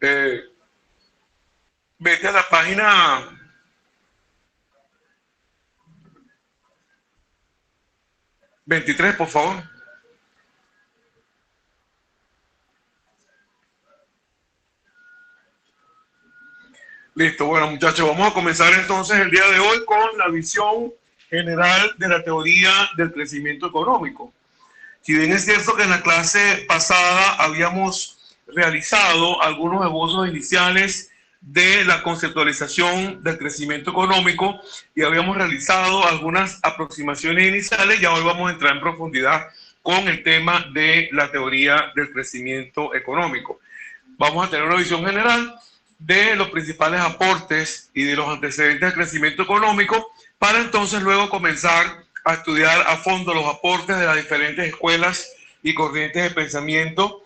Eh, Vete a la página 23, por favor. Listo, bueno muchachos, vamos a comenzar entonces el día de hoy con la visión general de la teoría del crecimiento económico. Si bien es cierto que en la clase pasada habíamos realizado algunos esbozos iniciales de la conceptualización del crecimiento económico y habíamos realizado algunas aproximaciones iniciales, ya hoy vamos a entrar en profundidad con el tema de la teoría del crecimiento económico. Vamos a tener una visión general de los principales aportes y de los antecedentes del crecimiento económico para entonces luego comenzar a estudiar a fondo los aportes de las diferentes escuelas y corrientes de pensamiento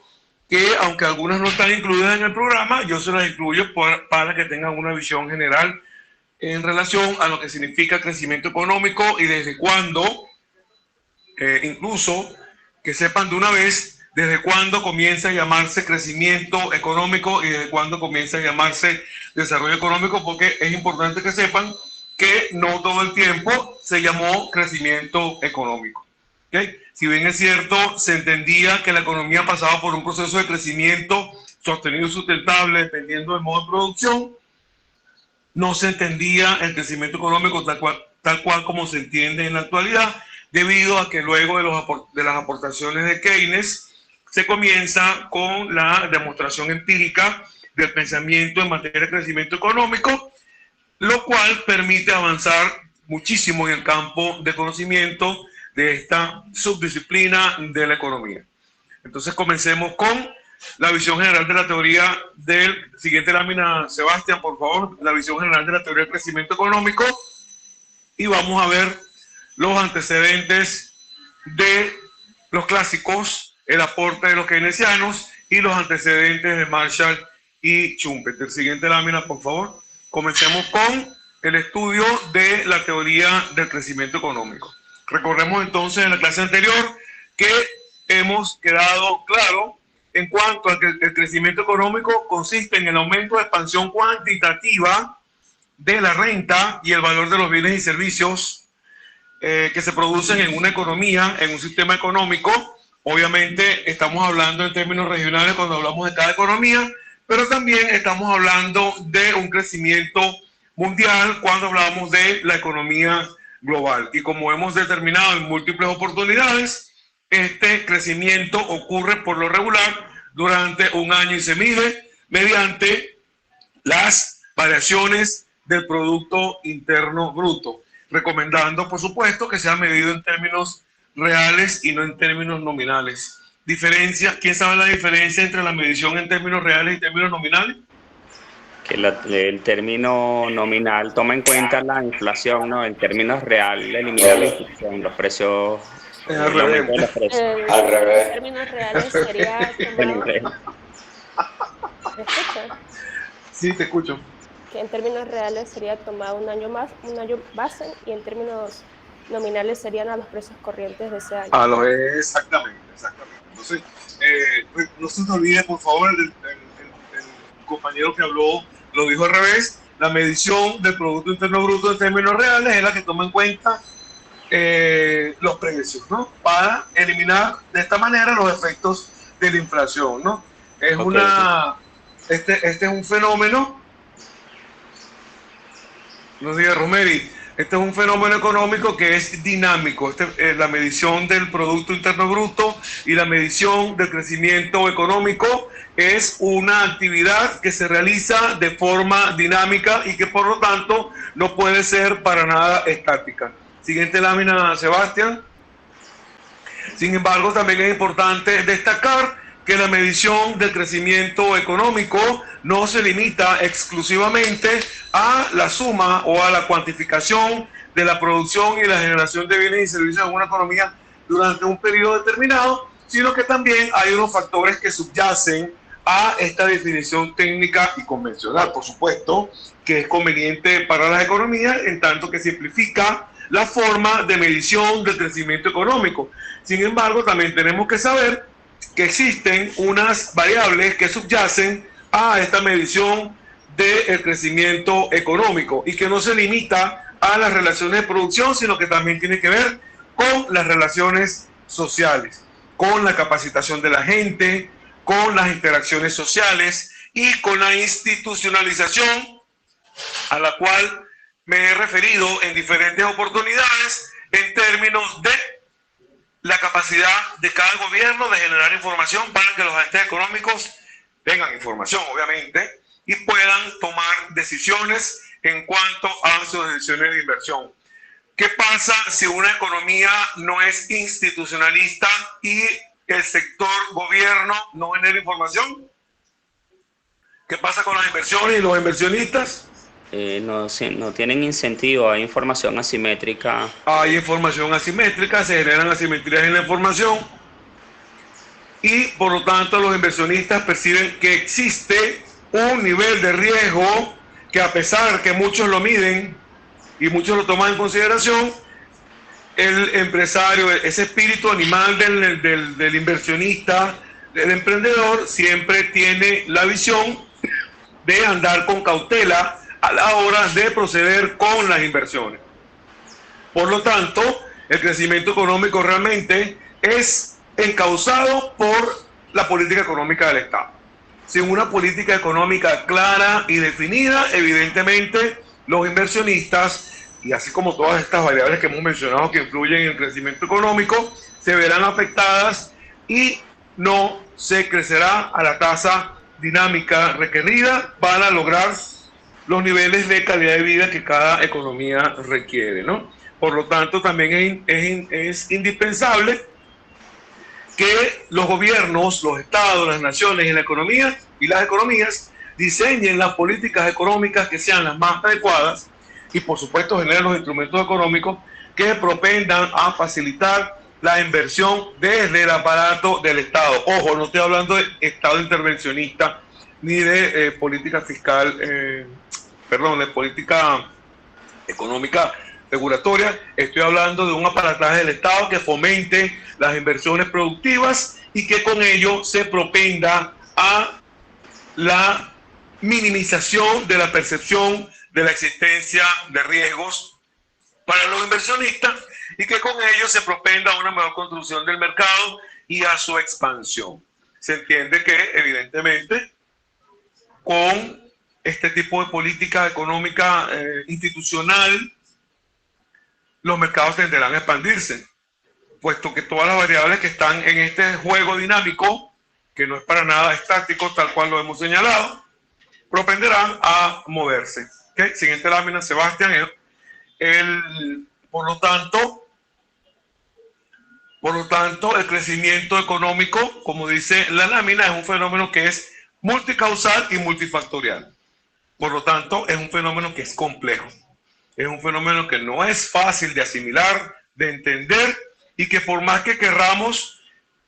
que, aunque algunas no están incluidas en el programa, yo se las incluyo para que tengan una visión general en relación a lo que significa crecimiento económico y desde cuándo, incluso que sepan de una vez desde cuándo comienza a llamarse crecimiento económico y desde cuándo comienza a llamarse desarrollo económico, porque es importante que sepan que no todo el tiempo se llamó crecimiento económico. ¿Okay? Si bien es cierto, se entendía que la economía pasaba por un proceso de crecimiento sostenido y sustentable dependiendo del modo de producción, no se entendía el crecimiento económico tal cual como se entiende en la actualidad, debido a que luego de las aportaciones de Keynes se comienza con la demostración empírica del pensamiento en materia de crecimiento económico, lo cual permite avanzar muchísimo en el campo de conocimiento de esta subdisciplina de la economía. Entonces comencemos con la visión general de la teoría del siguiente lámina, Sebastián, por favor, la visión general de la teoría del crecimiento económico, y vamos a ver los antecedentes de los clásicos, el aporte de los keynesianos y los antecedentes de Marshall y Schumpeter. Siguiente lámina, por favor. Comencemos con el estudio de la teoría del crecimiento económico. Recordemos entonces en la clase anterior que hemos quedado claro en cuanto a que el crecimiento económico consiste en el aumento de expansión cuantitativa de la renta y el valor de los bienes y servicios que se producen en una economía, en un sistema económico. Obviamente estamos hablando en términos regionales cuando hablamos de cada economía, pero también estamos hablando de un crecimiento mundial cuando hablamos de la economía global. Y como hemos determinado en múltiples oportunidades, este crecimiento ocurre por lo regular durante un año y se mide mediante las variaciones del Producto Interno Bruto, recomendando, por supuesto, que sea medido en términos reales y no en términos nominales. Diferencia, ¿quién sabe la diferencia entre la medición en términos reales y términos nominales? Que el término nominal toma en cuenta la inflación, ¿no? En términos reales elimina la inflación, los precios, el aumento de los precios. Al revés. En términos reales sería tomado... ¿Me escuchas? Sí, te escucho. Que en términos reales sería tomado un año base, y en términos nominales serían a los precios corrientes de ese año. Exactamente. Entonces, no se te olvide, por favor, el compañero que habló lo dijo al revés. La medición del Producto Interno Bruto en términos reales es la que toma en cuenta los precios, ¿no? Para eliminar de esta manera los efectos de la inflación, ¿no? Es este es un fenómeno, no diga Romeri, este es un fenómeno económico que es dinámico. La medición del Producto Interno Bruto y la medición del crecimiento económico es una actividad que se realiza de forma dinámica y que por lo tanto no puede ser para nada estática. Siguiente lámina, Sebastián. Sin embargo, también es importante destacar que la medición del crecimiento económico no se limita exclusivamente a la suma o a la cuantificación de la producción y la generación de bienes y servicios en una economía durante un periodo determinado, sino que también hay unos factores que subyacen a esta definición técnica y convencional. Por supuesto que es conveniente para las economías en tanto que simplifica la forma de medición del crecimiento económico. Sin embargo, también tenemos que saber que existen unas variables que subyacen a esta medición del crecimiento económico y que no se limita a las relaciones de producción, sino que también tiene que ver con las relaciones sociales, con la capacitación de la gente, con las interacciones sociales y con la institucionalización a la cual me he referido en diferentes oportunidades en términos de la capacidad de cada gobierno de generar información para que los agentes económicos tengan información, obviamente, y puedan tomar decisiones en cuanto a sus decisiones de inversión. ¿Qué pasa si una economía no es institucionalista y el sector gobierno no genera información? ¿Qué pasa con las inversiones y los inversionistas? No tienen incentivo, hay información asimétrica. Hay información asimétrica, se generan asimetrías en la información y por lo tanto los inversionistas perciben que existe un nivel de riesgo que, a pesar que muchos lo miden y muchos lo toman en consideración, el empresario, ese espíritu animal del inversionista, del emprendedor, siempre tiene la visión de andar con cautela a la hora de proceder con las inversiones. Por lo tanto, el crecimiento económico realmente es encauzado por la política económica del Estado. Sin una política económica clara y definida, evidentemente los inversionistas, y así como todas estas variables que hemos mencionado que influyen en el crecimiento económico, se verán afectadas y no se crecerá a la tasa dinámica requerida para lograr los niveles de calidad de vida que cada economía requiere, ¿no? Por lo tanto, también es indispensable que los gobiernos, los estados, las naciones y la economía y las economías diseñen las políticas económicas que sean las más adecuadas y, por supuesto, generen los instrumentos económicos que propendan a facilitar la inversión desde el aparato del Estado. Ojo, no estoy hablando de Estado intervencionista ni de política fiscal, de política económica regulatoria. Estoy hablando de un aparataje del Estado que fomente las inversiones productivas y que con ello se propenda a la minimización de la percepción de la existencia de riesgos para los inversionistas y que con ello se propenda a una mejor construcción del mercado y a su expansión. Se entiende que, evidentemente, con este tipo de política económica institucional, los mercados tenderán a expandirse, puesto que todas las variables que están en este juego dinámico, que no es para nada estático, tal cual lo hemos señalado, propenderán a moverse. ¿Okay? Siguiente lámina, Sebastián. Por lo tanto, el crecimiento económico, como dice la lámina, es un fenómeno que es multicausal y multifactorial. Por lo tanto, es un fenómeno que es complejo. Es un fenómeno que no es fácil de asimilar, de entender, y que por más que querramos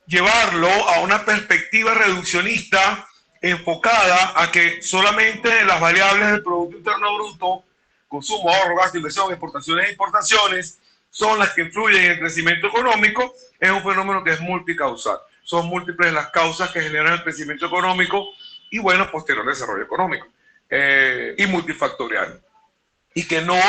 llevarlo a una perspectiva reduccionista enfocada a que solamente las variables del Producto Interno Bruto, consumo, ahorro, gasto, inversión, exportaciones e importaciones, son las que influyen en el crecimiento económico, es un fenómeno que es multicausal. Son múltiples las causas que generan el crecimiento económico y, bueno, posterior desarrollo económico, y multifactorial. Y que no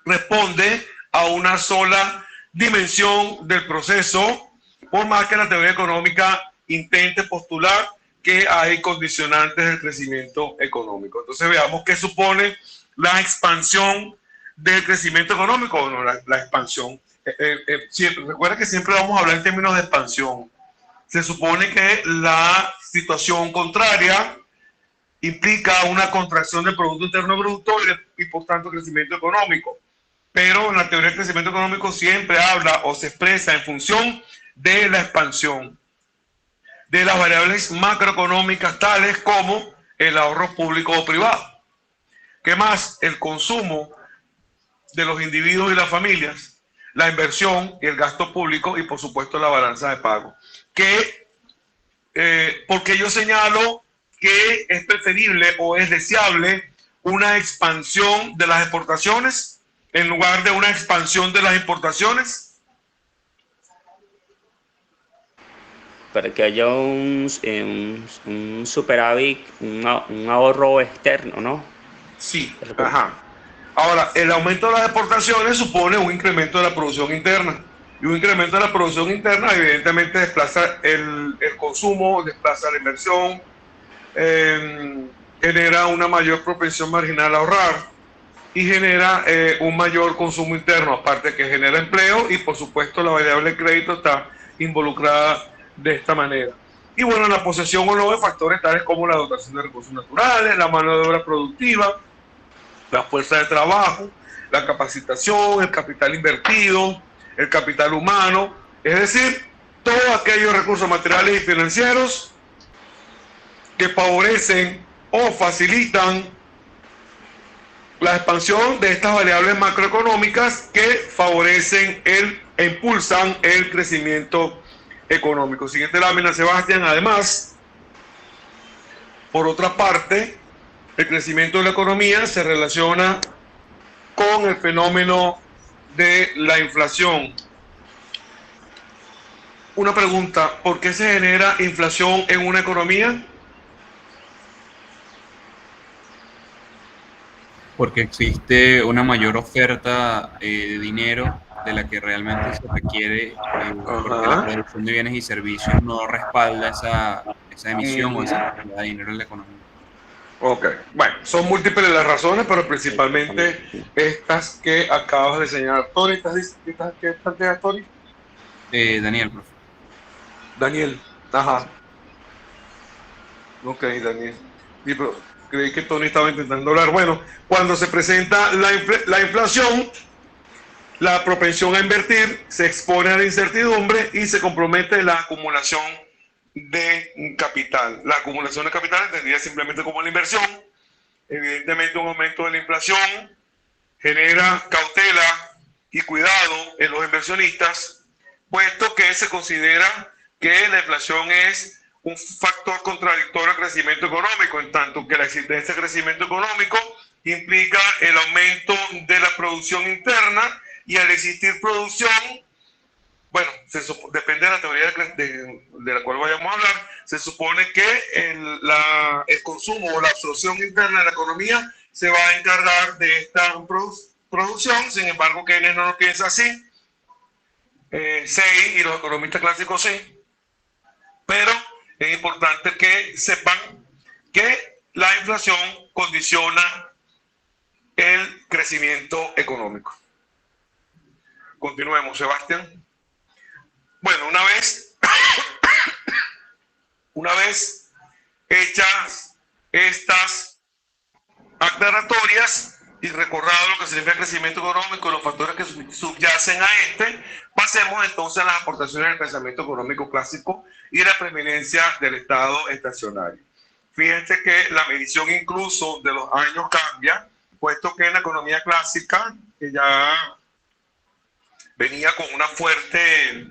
responde a una sola dimensión del proceso, por más que la teoría económica intente postular que hay condicionantes del crecimiento económico. Entonces veamos qué supone la expansión del crecimiento económico. Bueno, la expansión. Recuerda que siempre vamos a hablar en términos de expansión. Se supone que la situación contraria implica una contracción del Producto Interno Bruto y por tanto crecimiento económico. Pero en la teoría del crecimiento económico siempre habla o se expresa en función de la expansión de las variables macroeconómicas tales como el ahorro público o privado. ¿Qué más? El consumo de los individuos y las familias, la inversión y el gasto público y por supuesto la balanza de pago. Porque yo señalo que es preferible o es deseable una expansión de las exportaciones en lugar de una expansión de las importaciones. para que haya un superávit, un ahorro externo, ¿no? Sí, Es lo que- ajá. Ahora, el aumento de las exportaciones supone un incremento de la producción interna. Y un incremento de la producción interna evidentemente desplaza el consumo, desplaza la inversión, genera una mayor propensión marginal a ahorrar y genera un mayor consumo interno, aparte que genera empleo y por supuesto la variable de crédito está involucrada de esta manera. Y bueno, la posesión o no de factores tales como la dotación de recursos naturales, la mano de obra productiva, la fuerza de trabajo, la capacitación, el capital invertido, el capital humano, es decir, todos aquellos recursos materiales y financieros que favorecen o facilitan la expansión de estas variables macroeconómicas que favorecen e impulsan el crecimiento económico. Siguiente lámina, Sebastián. Además, por otra parte, el crecimiento de la economía se relaciona con el fenómeno de la inflación. Una pregunta, ¿por qué se genera inflación en una economía? Porque existe una mayor oferta de dinero de la que realmente se requiere, porque la Ajá. producción de bienes y servicios no respalda esa emisión o esa Mm, cantidad de dinero en la economía. ok, bueno, son múltiples las razones, pero principalmente estas que acabas de señalar. Tori, ¿qué planteas, Tori? Daniel, profe. Daniel. Ajá. Ok, Daniel. Sí, pero creí que Tony estaba intentando hablar. Bueno, cuando se presenta la inflación, la propensión a invertir se expone a la incertidumbre y se compromete la acumulación de capital. La acumulación de capital entendida simplemente como la inversión. Evidentemente, un aumento de la inflación genera cautela y cuidado en los inversionistas, puesto que se considera que la inflación es un factor contradictorio al crecimiento económico, en tanto que la existencia de crecimiento económico implica el aumento de la producción interna y al existir producción, bueno, depende de la teoría de la cual vayamos a hablar, se supone que el consumo o la absorción interna de la economía se va a encargar de esta producción. Sin embargo, Keynes no lo piensa así, Say y los economistas clásicos sí, pero es importante que sepan que la inflación condiciona el crecimiento económico. Continuemos, Sebastián. Bueno, una vez hechas estas aclaratorias y recordado lo que significa crecimiento económico y los factores que subyacen a este, pasemos entonces a las aportaciones del pensamiento económico clásico y la preeminencia del Estado estacionario. Fíjense que la medición incluso de los años cambia, puesto que en la economía clásica, que ya venía con una fuerte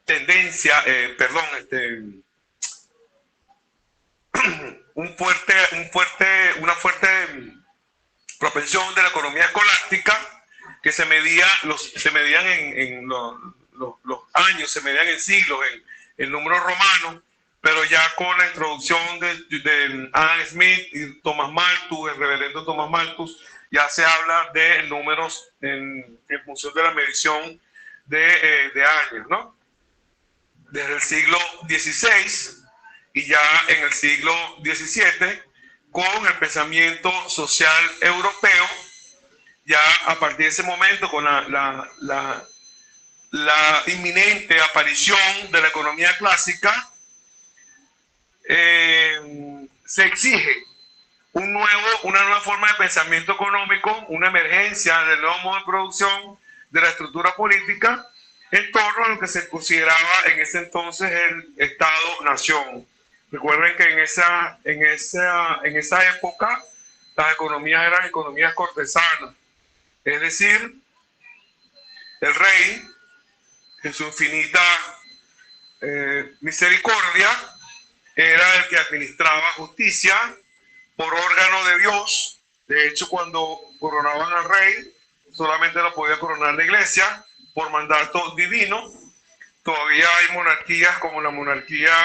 tendencia, una fuerte propensión de la economía escolástica que se medían en los años, se medían en siglos, en números romanos, pero ya con la introducción de Adam Smith y Thomas Malthus, el reverendo Thomas Malthus, ya se habla de números en función de la medición de años, ¿no? Desde el siglo XVI y ya en el siglo XVII, con el pensamiento social europeo, ya a partir de ese momento, con la inminente aparición de la economía clásica, se exige una nueva forma de pensamiento económico, una emergencia del nuevo modo de producción de la estructura política en torno a lo que se consideraba en ese entonces el Estado-Nación. Recuerden que en esa época las economías eran economías cortesanas, es decir, el rey, en su infinita misericordia, era el que administraba justicia por órgano de Dios. De hecho, cuando coronaban al rey, solamente lo podía coronar la iglesia por mandato divino, todavía hay monarquías como la monarquía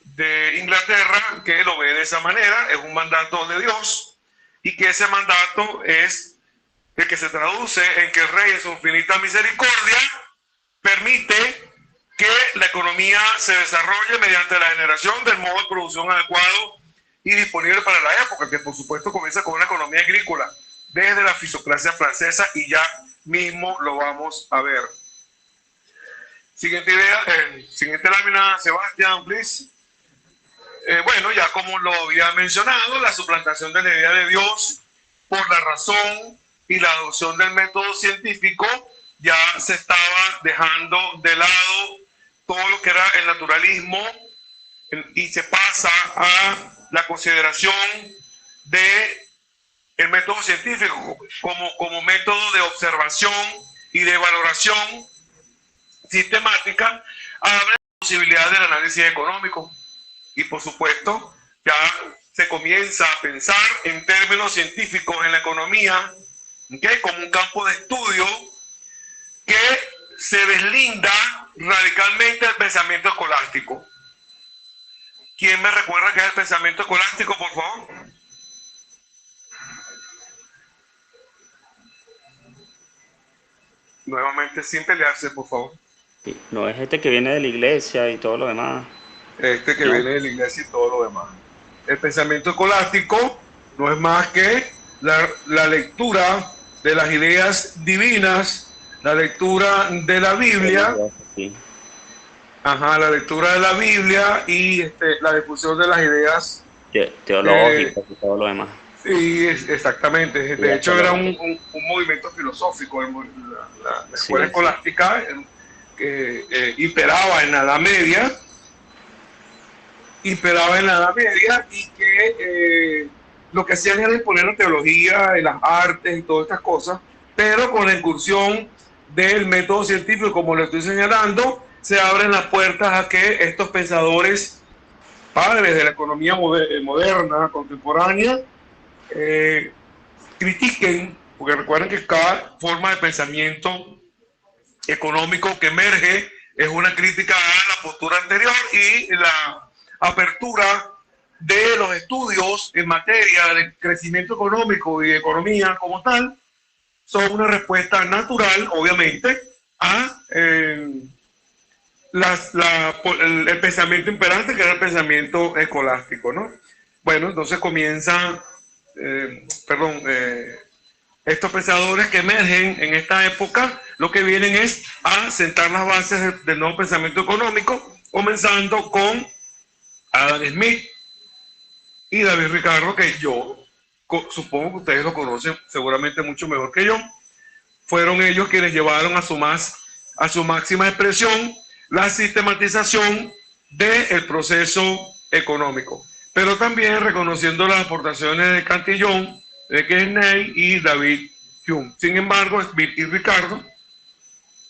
de Inglaterra que lo ve de esa manera, es un mandato de Dios, y que ese mandato es el que se traduce en que el rey en su infinita misericordia permite que la economía se desarrolle mediante la generación del modo de producción adecuado y disponible para la época, que por supuesto comienza con una economía agrícola desde la fisiocracia francesa, y ya mismo lo vamos a ver. Siguiente idea, siguiente lámina, Sebastián, please. Bueno, ya como lo había mencionado, la suplantación de la idea de Dios por la razón y la adopción del método científico, ya se estaba dejando de lado todo lo que era el naturalismo y se pasa a la consideración de el método científico como método de observación y de valoración sistemática. Abre la posibilidad del análisis económico y por supuesto ya se comienza a pensar en términos científicos en la economía, ¿okay?, como un campo de estudio que se deslinda radicalmente del pensamiento escolástico. ¿Quién me recuerda qué es el pensamiento escolástico, por favor? Nuevamente, sin pelearse, por favor. Sí, no es este que viene de la iglesia y todo lo demás. Este que No. viene de la iglesia y todo lo demás. El pensamiento escolástico no es más que la lectura de las ideas divinas, la lectura de la Biblia, Sí. la lectura de la Biblia y la difusión de las ideas Teológicas y todo lo demás. Sí, exactamente. De hecho, era un movimiento filosófico. La escuela escolástica que imperaba en la Edad Media, y que lo que hacían era imponer la teología y las artes y todas estas cosas, pero con la incursión del método científico, como lo estoy señalando, se abren las puertas a que estos pensadores, padres de la economía moderna, contemporánea, critiquen, porque recuerden que cada forma de pensamiento económico que emerge es una crítica a la postura anterior, y la apertura de los estudios en materia de crecimiento económico y de economía como tal son una respuesta natural, obviamente, a el pensamiento imperante, que era el pensamiento escolástico, ¿no? Bueno, entonces comienzan estos pensadores que emergen en esta época, lo que vienen es a sentar las bases del nuevo pensamiento económico, comenzando con Adam Smith y David Ricardo, que yo supongo que ustedes lo conocen seguramente mucho mejor que yo. Fueron ellos quienes llevaron a su máxima expresión la sistematización del proceso económico, pero también reconociendo las aportaciones de Cantillon, de Keynes y David Hume. Sin embargo, Smith y Ricardo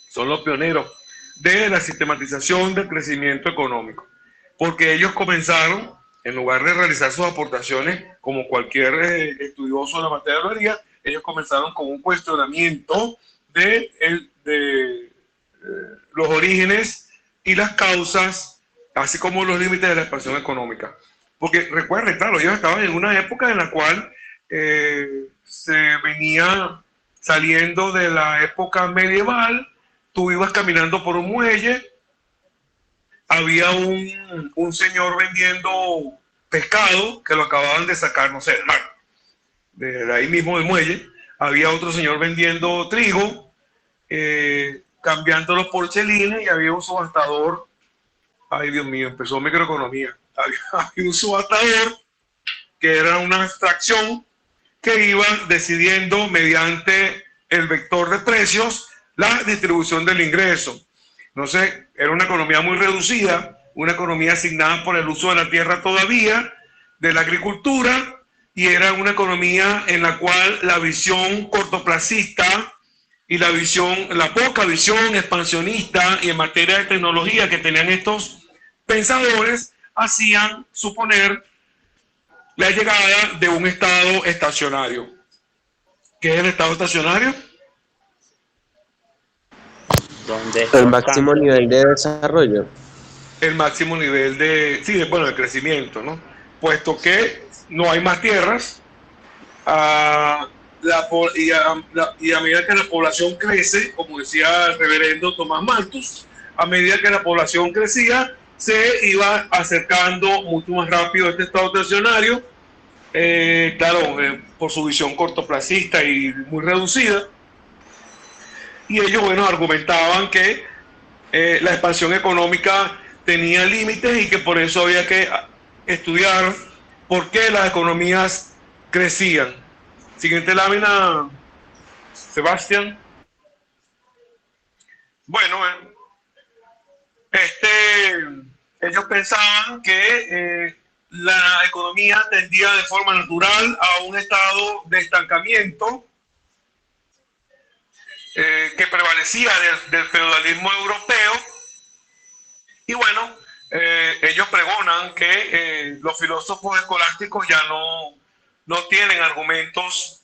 son los pioneros de la sistematización del crecimiento económico, porque ellos comenzaron, en lugar de realizar sus aportaciones como cualquier estudioso de la materia lo haría, ellos comenzaron con un cuestionamiento de los orígenes y las causas, así como los límites de la expansión económica. Porque recuerden, claro, ellos estaban en una época en la cual se venía saliendo de la época medieval. Tú ibas caminando por un muelle, había un señor vendiendo pescado que lo acababan de sacar, no sé, del mar, de ahí mismo del muelle. Había otro señor vendiendo trigo, cambiándolo por chelines, y había un subastador. Ay, Dios mío, empezó microeconomía. Había un subastador que era una abstracción que iba decidiendo mediante el vector de precios la distribución del ingreso. No sé, era una economía muy reducida, una economía asignada por el uso de la tierra todavía, de la agricultura, y era una economía en la cual la visión cortoplacista y la poca visión expansionista y en materia de tecnología que tenían estos pensadores hacían suponer la llegada de un estado estacionario. ¿Qué es el estado estacionario? donde es El máximo constante. nivel de desarrollo. El máximo nivel de crecimiento, ¿no? Puesto que no hay más tierras, y a medida que la población crece, como decía el reverendo Tomás Malthus, a medida que la población crecía, se iba acercando mucho más rápido a este estado terciario, claro, por su visión cortoplacista y muy reducida. Y ellos, bueno, argumentaban que la expansión económica tenía límites y que por eso había que estudiar por qué las economías crecían. Siguiente lámina, Sebastián. Bueno, ellos pensaban que la economía tendía de forma natural a un estado de estancamiento que prevalecía del feudalismo europeo. Y bueno, ellos pregonan que los filósofos escolásticos ya no tienen argumentos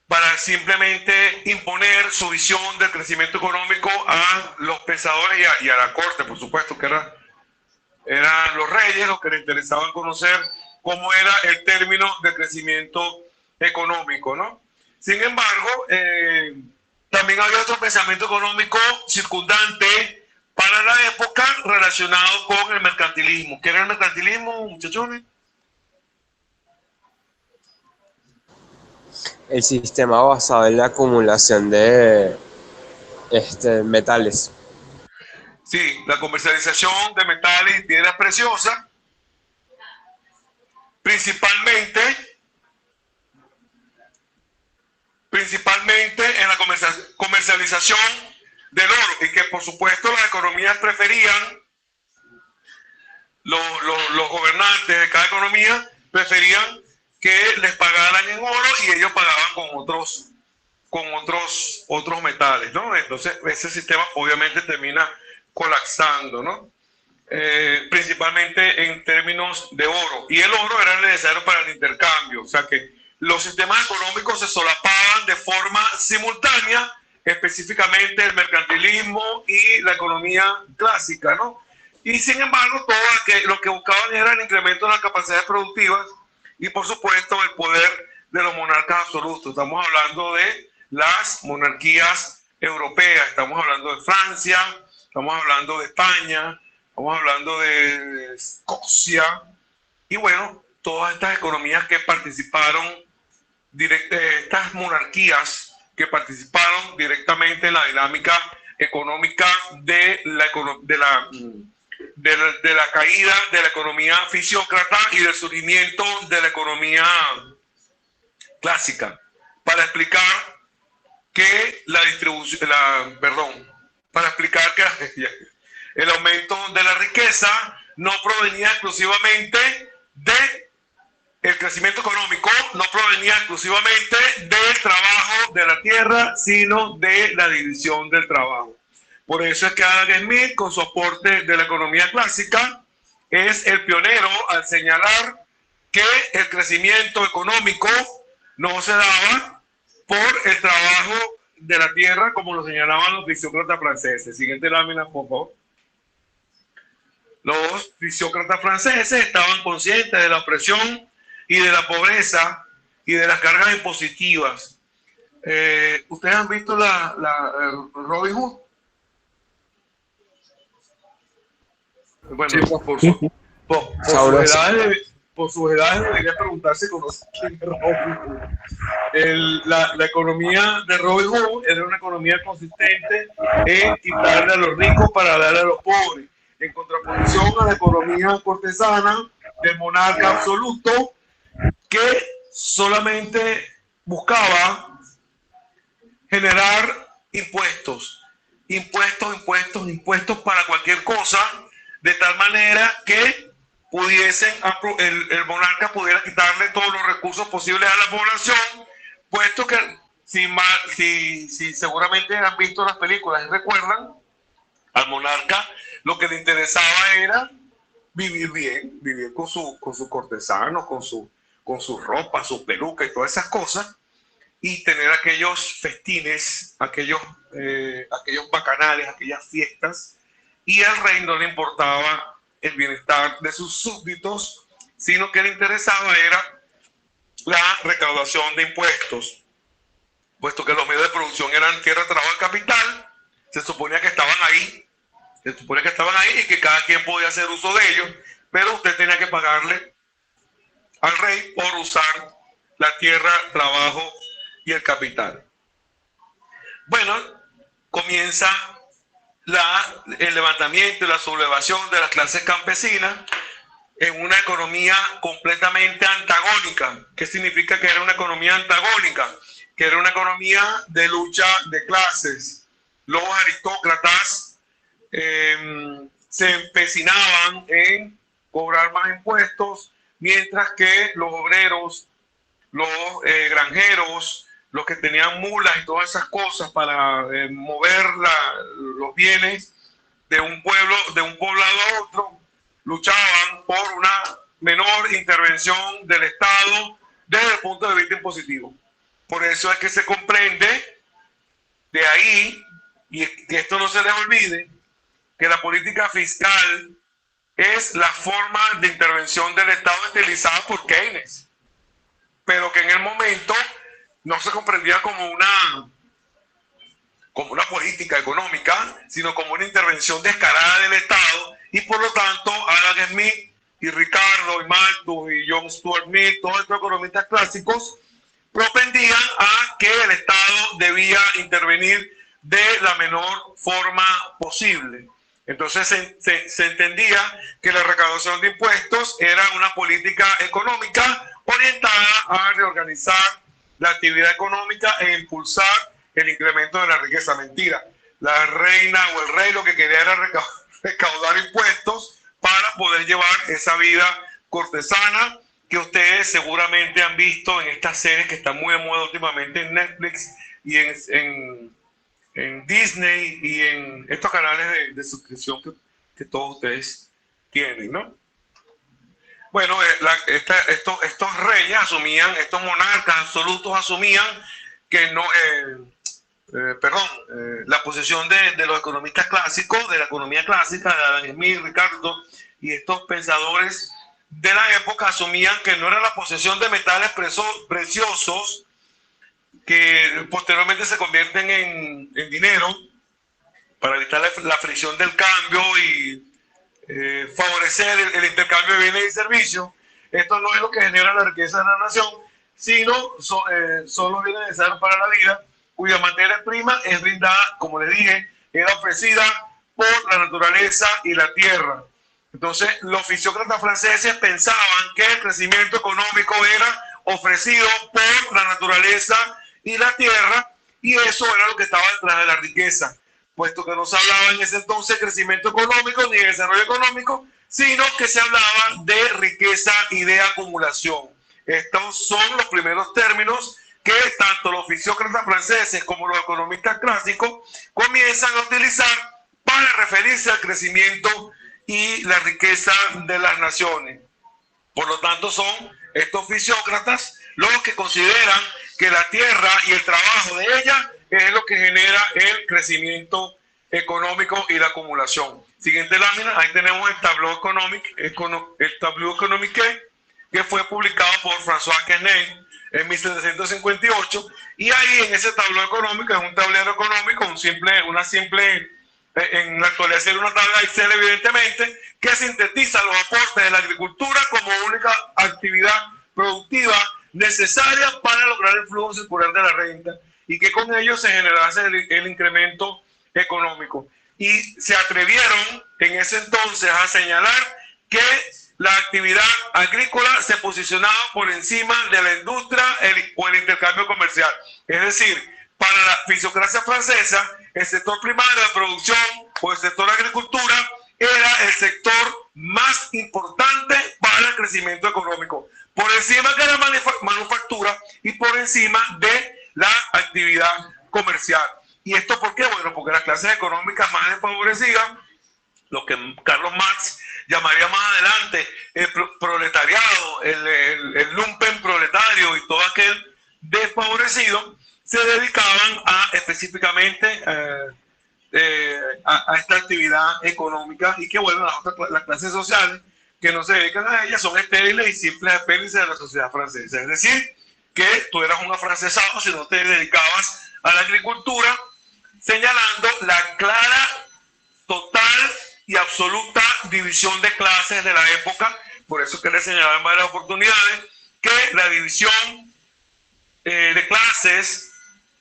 para simplemente imponer su visión del crecimiento económico a los pensadores y a la corte, por supuesto, que eran los reyes los que les interesaban conocer cómo era el término de crecimiento económico, ¿no? Sin embargo, también había otro pensamiento económico circundante para la época relacionado con el mercantilismo. ¿Qué era el mercantilismo, muchachones? El sistema basado en la acumulación de metales. Sí, la comercialización de metales y piedras preciosas, principalmente en la comercialización del oro, y que por supuesto las economías preferían, los gobernantes de cada economía preferían que les pagaran en oro y ellos pagaban con otros metales, ¿no? Entonces ese sistema obviamente termina colapsando, ¿no? Principalmente en términos de oro, y el oro era necesario para el intercambio, o sea que los sistemas económicos se solapaban de forma simultánea, específicamente el mercantilismo y la economía clásica, ¿no? Y sin embargo, lo que buscaban era el incremento de las capacidades productivas y, por supuesto, el poder de los monarcas absolutos. Estamos hablando de las monarquías europeas, estamos hablando de Francia, estamos hablando de España, estamos hablando de Escocia, y bueno, todas estas economías que participaron, estas monarquías que participaron directamente en la dinámica económica de la caída de la economía fisiócrata y del surgimiento de la economía clásica, para explicar que para explicar que el aumento de la riqueza no provenía exclusivamente el crecimiento económico no provenía exclusivamente del trabajo de la tierra, sino de la división del trabajo. Por eso es que Adam Smith, con su aporte de la economía clásica, es el pionero al señalar que el crecimiento económico no se daba por el trabajo de la tierra, como lo señalaban los fisiócratas franceses. Siguiente lámina, por favor. Los fisiócratas franceses estaban conscientes de la opresión y de la pobreza y de las cargas impositivas. ¿Ustedes han visto la Robin Hood? Bueno, sí, por sus edades debería preguntarse quién es Robin Hood. La economía de Robin Hood era una economía consistente en quitarle a los ricos para darle a los pobres, en contraposición a la economía cortesana del monarca absoluto, que solamente buscaba generar impuestos para cualquier cosa, de tal manera que el monarca pudiera quitarle todos los recursos posibles a la población, puesto que si seguramente han visto las películas y recuerdan, al monarca lo que le interesaba era vivir bien, vivir con su cortesano, con su ropa, su peluca y todas esas cosas. y tener aquellos festines, aquellos bacanales, aquellas fiestas, y al rey no le importaba el bienestar de sus súbditos, sino que le interesaba era la recaudación de impuestos, puesto que los medios de producción eran tierra, trabajo y capital. Se suponía que estaban ahí, y que cada quien podía hacer uso de ellos, pero usted tenía que pagarle al rey por usar la tierra, trabajo y el capital. Bueno, comienza el levantamiento y la sublevación de las clases campesinas en una economía completamente antagónica. ¿Qué significa que era una economía antagónica? Que era una economía de lucha de clases. Los aristócratas se empecinaban en cobrar más impuestos, mientras que los obreros, los granjeros, los que tenían mulas y todas esas cosas para mover los bienes de un poblado a otro, luchaban por una menor intervención del Estado desde el punto de vista impositivo. Por eso es que se comprende de ahí, y que esto no se les olvide, que la política fiscal es la forma de intervención del Estado utilizada por Keynes, pero que en el momento no se comprendía como una política económica, sino como una intervención descarada del Estado, y por lo tanto Adam Smith y Ricardo y Malthus y John Stuart Mill, todos estos economistas clásicos, propendían a que el Estado debía intervenir de la menor forma posible. Entonces se entendía que la recaudación de impuestos era una política económica orientada a reorganizar la actividad económica e impulsar el incremento de la riqueza. Mentira. La reina o el rey lo que quería era recaudar impuestos para poder llevar esa vida cortesana que ustedes seguramente han visto en estas series que están muy de moda últimamente en Netflix y en Disney y en estos canales de suscripción que todos ustedes tienen, ¿no? Bueno, estos reyes asumían, estos monarcas absolutos asumían que no, la posición de los economistas clásicos, de la economía clásica, de Adam Smith, Ricardo y estos pensadores de la época asumían que no era la posesión de metales preciosos que posteriormente se convierten en dinero para evitar la fricción del cambio y favorecer el intercambio de bienes y servicios. Esto no es lo que genera la riqueza de la nación, sino solo bienes necesarios para la vida, cuya materia prima es brindada, como les dije, era ofrecida por la naturaleza y la tierra. Entonces, los fisiócratas franceses pensaban que el crecimiento económico era ofrecido por la naturaleza y la tierra, y eso era lo que estaba detrás de la riqueza, puesto que no se hablaba en ese entonces de crecimiento económico ni de desarrollo económico, sino que se hablaba de riqueza y de acumulación. Estos son los primeros términos que tanto los fisiócratas franceses como los economistas clásicos comienzan a utilizar para referirse al crecimiento y la riqueza de las naciones. Por lo tanto, son estos fisiócratas los que consideran que la tierra y el trabajo de ella es lo que genera el crecimiento económico y la acumulación. Siguiente lámina, ahí tenemos el Tableau économique, que fue publicado por François Quesnay en 1758, y ahí en ese tablero económico, es un tablero económico, en la actualidad sería una tabla Excel evidentemente, que sintetiza los aportes de la agricultura como única actividad productiva necesaria para lograr el flujo circular de la renta y que con ello se generase el incremento económico. Y se atrevieron en ese entonces a señalar que la actividad agrícola se posicionaba por encima de la industria o el intercambio comercial. Es decir, para la fisiocracia francesa, el sector primario de producción o el sector agricultura era el sector más importante para el crecimiento económico, por encima de la manufactura y por encima de la actividad comercial. ¿Y esto por qué? Bueno, porque las clases económicas más desfavorecidas, lo que Carlos Marx llamaría más adelante el proletariado, el lumpen proletario y todo aquel desfavorecido, establecido, se dedicaban específicamente a esta actividad económica, y que bueno, las clases sociales que no se dedican a ella son estériles y simples apéndices de la sociedad francesa. Es decir, que tú eras un afrancesado si no te dedicabas a la agricultura, señalando la clara, total y absoluta división de clases de la época. Por eso que le señalaba en varias oportunidades que la división de clases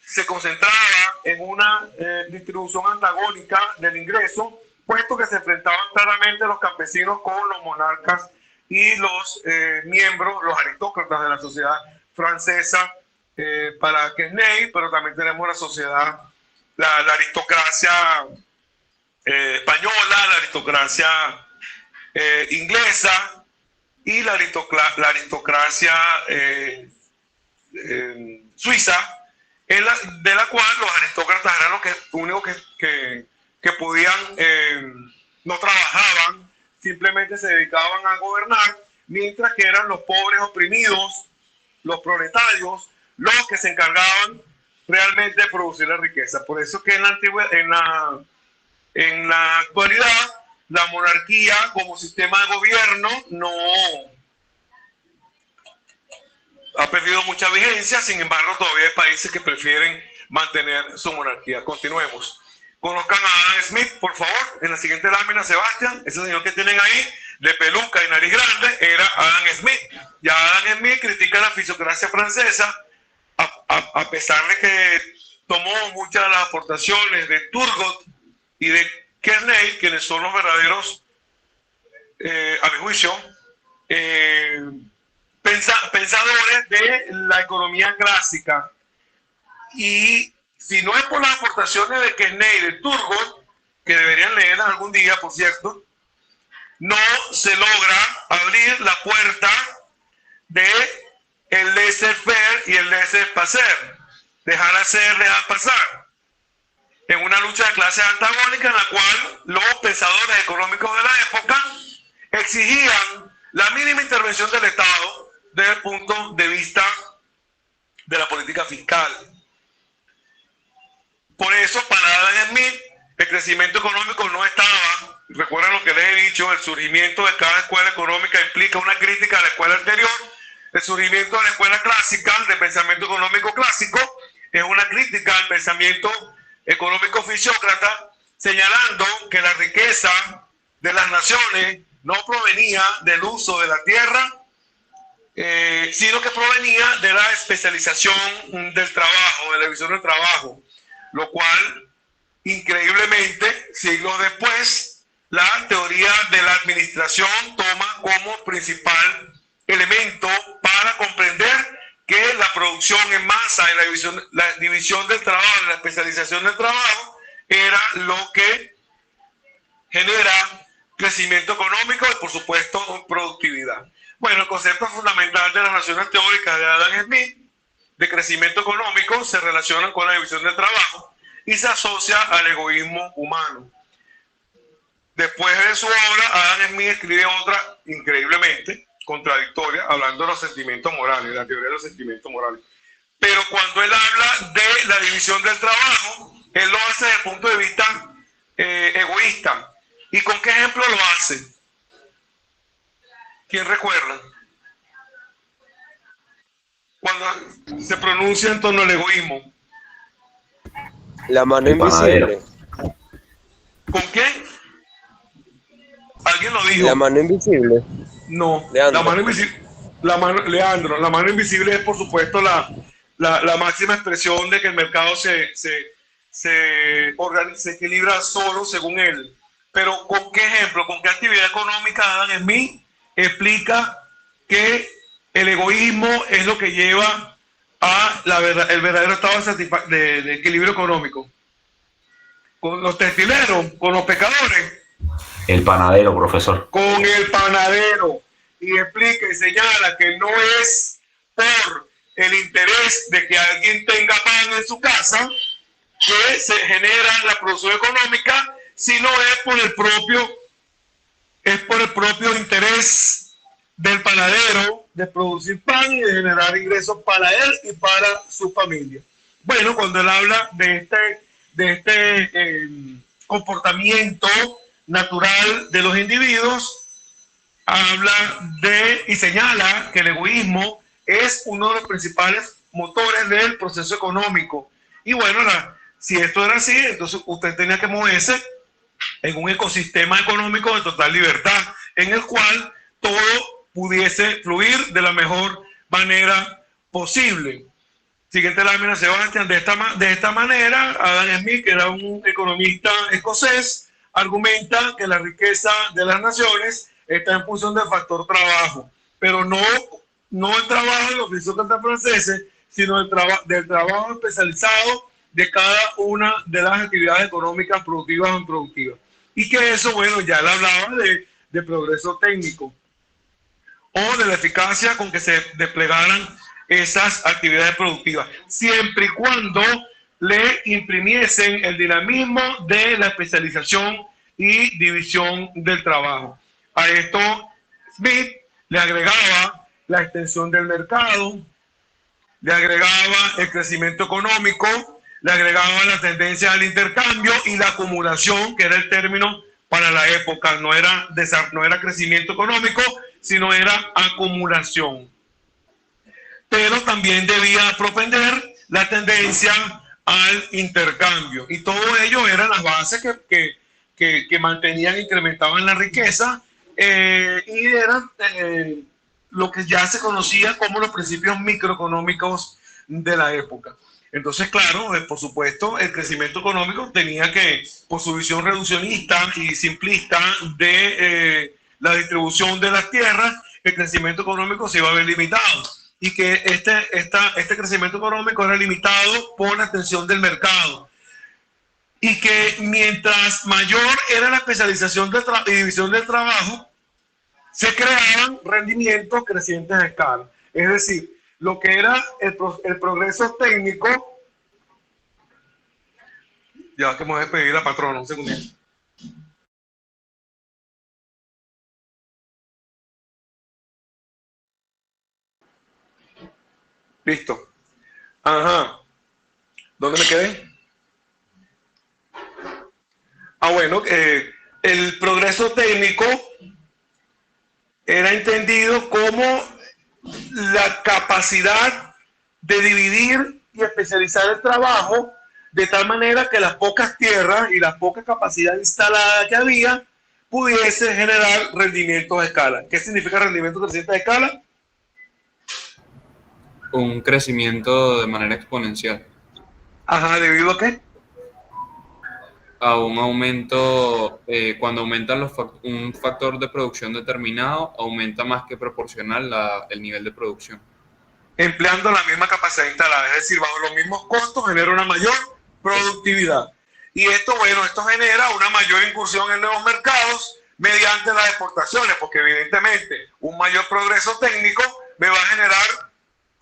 se concentraba en una distribución antagónica del ingreso, puesto que se enfrentaban claramente los campesinos con los monarcas y los miembros, los aristócratas de la sociedad francesa para Quesnay, pero también tenemos la sociedad, la aristocracia española, la aristocracia inglesa y la aristocracia suiza, de la cual los aristócratas eran los únicos que podían, no trabajaban, simplemente se dedicaban a gobernar, mientras que eran los pobres oprimidos, los proletarios, los que se encargaban realmente de producir la riqueza. Por eso que en la actualidad la monarquía como sistema de gobierno no ha perdido mucha vigencia. Sin embargo, todavía hay países que prefieren mantener su monarquía. Continuemos. Conozcan a Adam Smith, por favor. En la siguiente lámina, Sebastián, ese señor que tienen ahí, de peluca y nariz grande, era Adam Smith. Ya Adam Smith critica la fisiocracia francesa, a pesar de que tomó muchas de las aportaciones de Turgot y de Quesnay, quienes son los verdaderos, a mi juicio, pensadores de la economía clásica. Y si no es por las aportaciones de Quesnay y de Turgot, que deberían leerlas algún día, por cierto, no se logra abrir la puerta de el laissez-faire y el laissez-passer, dejar hacer, dejar pasar, en una lucha de clases antagónica en la cual los pensadores económicos de la época exigían la mínima intervención del Estado desde el punto de vista de la política fiscal. Por eso, para Adam Smith, el crecimiento económico no estaba, recuerden lo que les he dicho, el surgimiento de cada escuela económica implica una crítica a la escuela anterior. El surgimiento de la escuela clásica, del pensamiento económico clásico, es una crítica al pensamiento económico fisiócrata, señalando que la riqueza de las naciones no provenía del uso de la tierra, sino que provenía de la especialización del trabajo, de la visión del trabajo, lo cual, increíblemente, siglos después, la teoría de la administración toma como principal elemento para comprender que la producción en masa y la división del trabajo, la especialización del trabajo, era lo que genera crecimiento económico y, por supuesto, productividad. Bueno, el concepto fundamental de las naciones teóricas de Adam Smith de crecimiento económico se relaciona con la división del trabajo y se asocia al egoísmo humano. Después de su obra, Adam Smith escribe otra increíblemente contradictoria, hablando de los sentimientos morales, la teoría de los sentimientos morales. Pero cuando él habla de la división del trabajo, él lo hace desde el punto de vista egoísta. ¿Y con qué ejemplo lo hace? ¿Quién recuerda? Cuando se pronuncia en torno al egoísmo. La mano invisible. ¿Con quién? ¿Alguien lo dijo? La mano invisible. No, Leandro. la mano invisible. Leandro, la mano invisible es, por supuesto, la máxima expresión de que el mercado se equilibra solo según él. Pero ¿con qué ejemplo, con qué actividad económica Adam Smith explica que el egoísmo es lo que lleva a el verdadero estado de equilibrio económico? Con los textileros, con los pescadores. El panadero, profesor. Con el panadero. Y explica y señala que no es por el interés de que alguien tenga pan en su casa que se genera la producción económica, sino es por el propio interés del panadero de producir pan y de generar ingresos para él y para su familia. Bueno, cuando él habla de este comportamiento natural de los individuos, habla y señala que el egoísmo es uno de los principales motores del proceso económico. Y bueno, si esto era así, entonces usted tenía que moverse en un ecosistema económico de total libertad, en el cual todo pudiese fluir de la mejor manera posible. Siguiente lámina, Sebastián. De esta manera, Adam Smith, que era un economista escocés, argumenta que la riqueza de las naciones está en función del factor trabajo, pero no el trabajo de los aristócratas franceses, sino del trabajo especializado de cada una de las actividades económicas productivas o improductivas. Y que eso, bueno, ya él hablaba de progreso técnico o de la eficacia con que se desplegaran esas actividades productivas, siempre y cuando le imprimiesen el dinamismo de la especialización y división del trabajo. A esto Smith le agregaba la extensión del mercado, le agregaba el crecimiento económico, le agregaba la tendencia al intercambio y la acumulación, que era el término para la época. No era crecimiento económico, sino era acumulación. Pero también debía propender la tendencia al intercambio. Y todo ello eran las bases que mantenían e incrementaban la riqueza, y eran lo que ya se conocía como los principios microeconómicos de la época. Entonces, claro, por supuesto, el crecimiento económico tenía que, por su visión reduccionista y simplista de la distribución de las tierras, el crecimiento económico se iba a ver limitado. Y que este crecimiento económico era limitado por la extensión del mercado. Y que mientras mayor era la especialización y división del trabajo, se creaban rendimientos crecientes a escala. Es decir, lo que era el progreso técnico. Ya que me voy a despedir la patrona, un segundito. Listo. Ajá. ¿Dónde me quedé? Bueno, el progreso técnico era entendido como la capacidad de dividir y especializar el trabajo de tal manera que las pocas tierras y la poca capacidad instalada que había pudiese generar rendimientos a escala. ¿Qué significa rendimiento creciente a escala? Un crecimiento de manera exponencial. Ajá, ¿debido a qué? A un aumento, cuando aumenta un factor de producción determinado, aumenta más que proporcional el nivel de producción. Empleando la misma capacidad instalada, es decir, bajo los mismos costos genera una mayor productividad. Y esto, bueno, esto genera una mayor incursión en nuevos mercados mediante las exportaciones, porque evidentemente un mayor progreso técnico me va a generar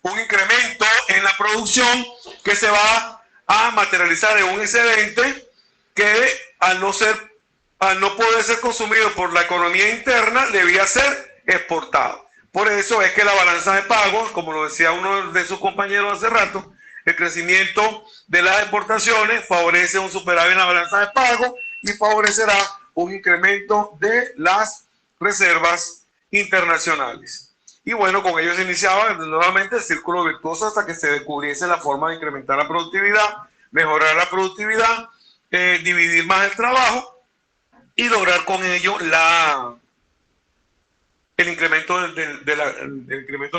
un incremento en la producción que se va a materializar en un excedente que al no poder ser consumido por la economía interna, debía ser exportado. Por eso es que la balanza de pagos, como lo decía uno de sus compañeros hace rato, el crecimiento de las exportaciones favorece un superávit en la balanza de pagos y favorecerá un incremento de las reservas internacionales. Y bueno, con ello se iniciaba nuevamente el círculo virtuoso hasta que se descubriese la forma de incrementar la productividad, mejorar la productividad, dividir más el trabajo y lograr con ello el incremento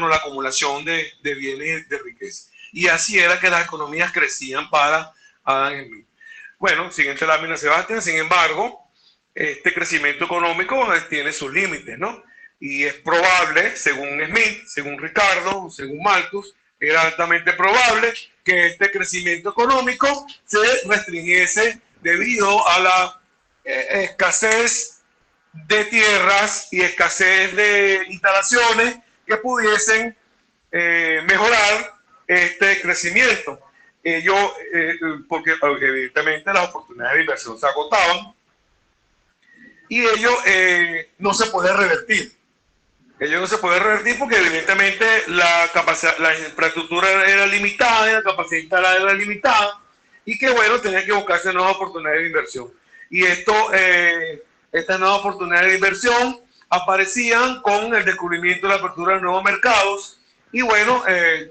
la acumulación de bienes de riqueza. Y así era que las economías crecían para Adam Smith. Bueno, siguiente lámina, Sebastián. Sin embargo, este crecimiento económico tiene sus límites, ¿no? Y es probable, según Smith, según Ricardo, según Malthus, era altamente probable que este crecimiento económico se restringiese debido a la escasez de tierras y escasez de instalaciones que pudiesen mejorar este crecimiento. Porque evidentemente las oportunidades de inversión se agotaban y ello no se puede revertir. Ello no se puede revertir porque evidentemente la infraestructura era limitada, la capacidad instalada era limitada y que bueno, tenía que buscarse nuevas oportunidades de inversión. Y estas nuevas oportunidades de inversión aparecían con el descubrimiento de la apertura de nuevos mercados y bueno,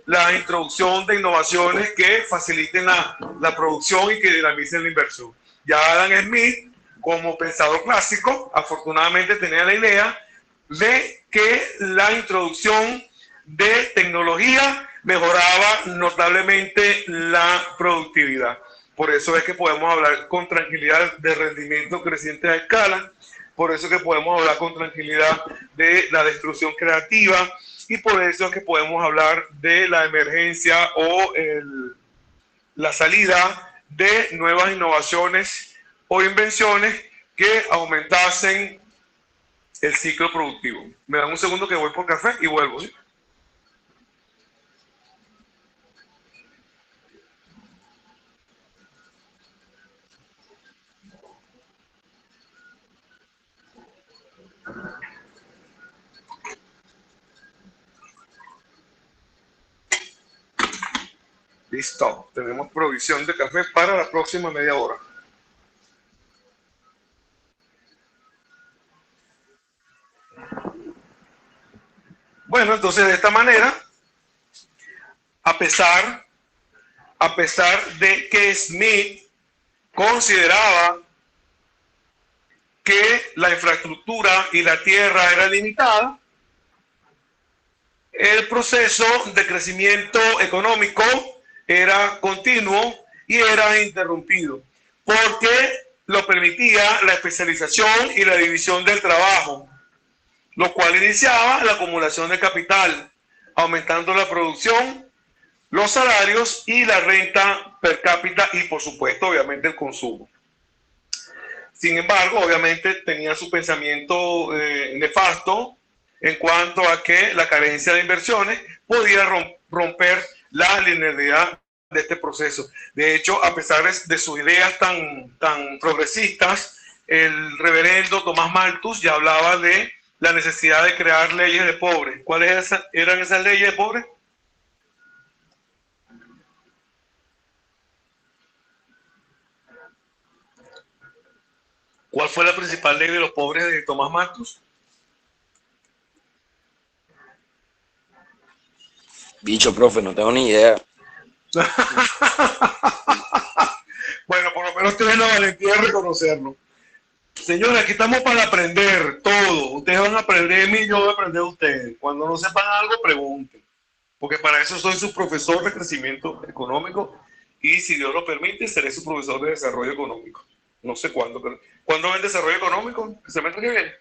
la introducción de innovaciones que faciliten la producción y que dinamicen la inversión. Ya Adam Smith, como pensador clásico, afortunadamente tenía la idea de que la introducción de tecnología mejoraba notablemente la productividad. Por eso es que podemos hablar con tranquilidad de rendimiento creciente a escala, por eso es que podemos hablar con tranquilidad de la destrucción creativa y por eso es que podemos hablar de la emergencia o la salida de nuevas innovaciones o invenciones que aumentasen el ciclo productivo. Me dan un segundo que voy por café y vuelvo, ¿sí? Listo, tenemos provisión de café para la próxima media hora. Bueno, entonces de esta manera, a pesar de que Smith consideraba que la infraestructura y la tierra era limitada, el proceso de crecimiento económico era continuo y era interrumpido, porque lo permitía la especialización y la división del trabajo, lo cual iniciaba la acumulación de capital, aumentando la producción, los salarios y la renta per cápita y, por supuesto, obviamente el consumo. Sin embargo, obviamente tenía su pensamiento nefasto en cuanto a que la carencia de inversiones podía romper la linealidad de este proceso. De hecho, a pesar de sus ideas tan progresistas, el reverendo Tomás Malthus ya hablaba de la necesidad de crear leyes de pobres. ¿Cuáles eran esas leyes de pobres? ¿Cuál fue la principal ley de los pobres de Tomás Malthus? Bicho, profe, no tengo ni idea. Bueno, por lo menos tienen la valentía de reconocerlo. Señores, aquí estamos para aprender todo. Ustedes van a aprender de mí, yo voy a aprender de ustedes. Cuando no sepan algo, pregunten. Porque para eso soy su profesor de crecimiento económico y, si Dios lo permite, seré su profesor de desarrollo económico. No sé cuándo, pero ¿cuándo ven desarrollo económico? ¿El semestre que viene?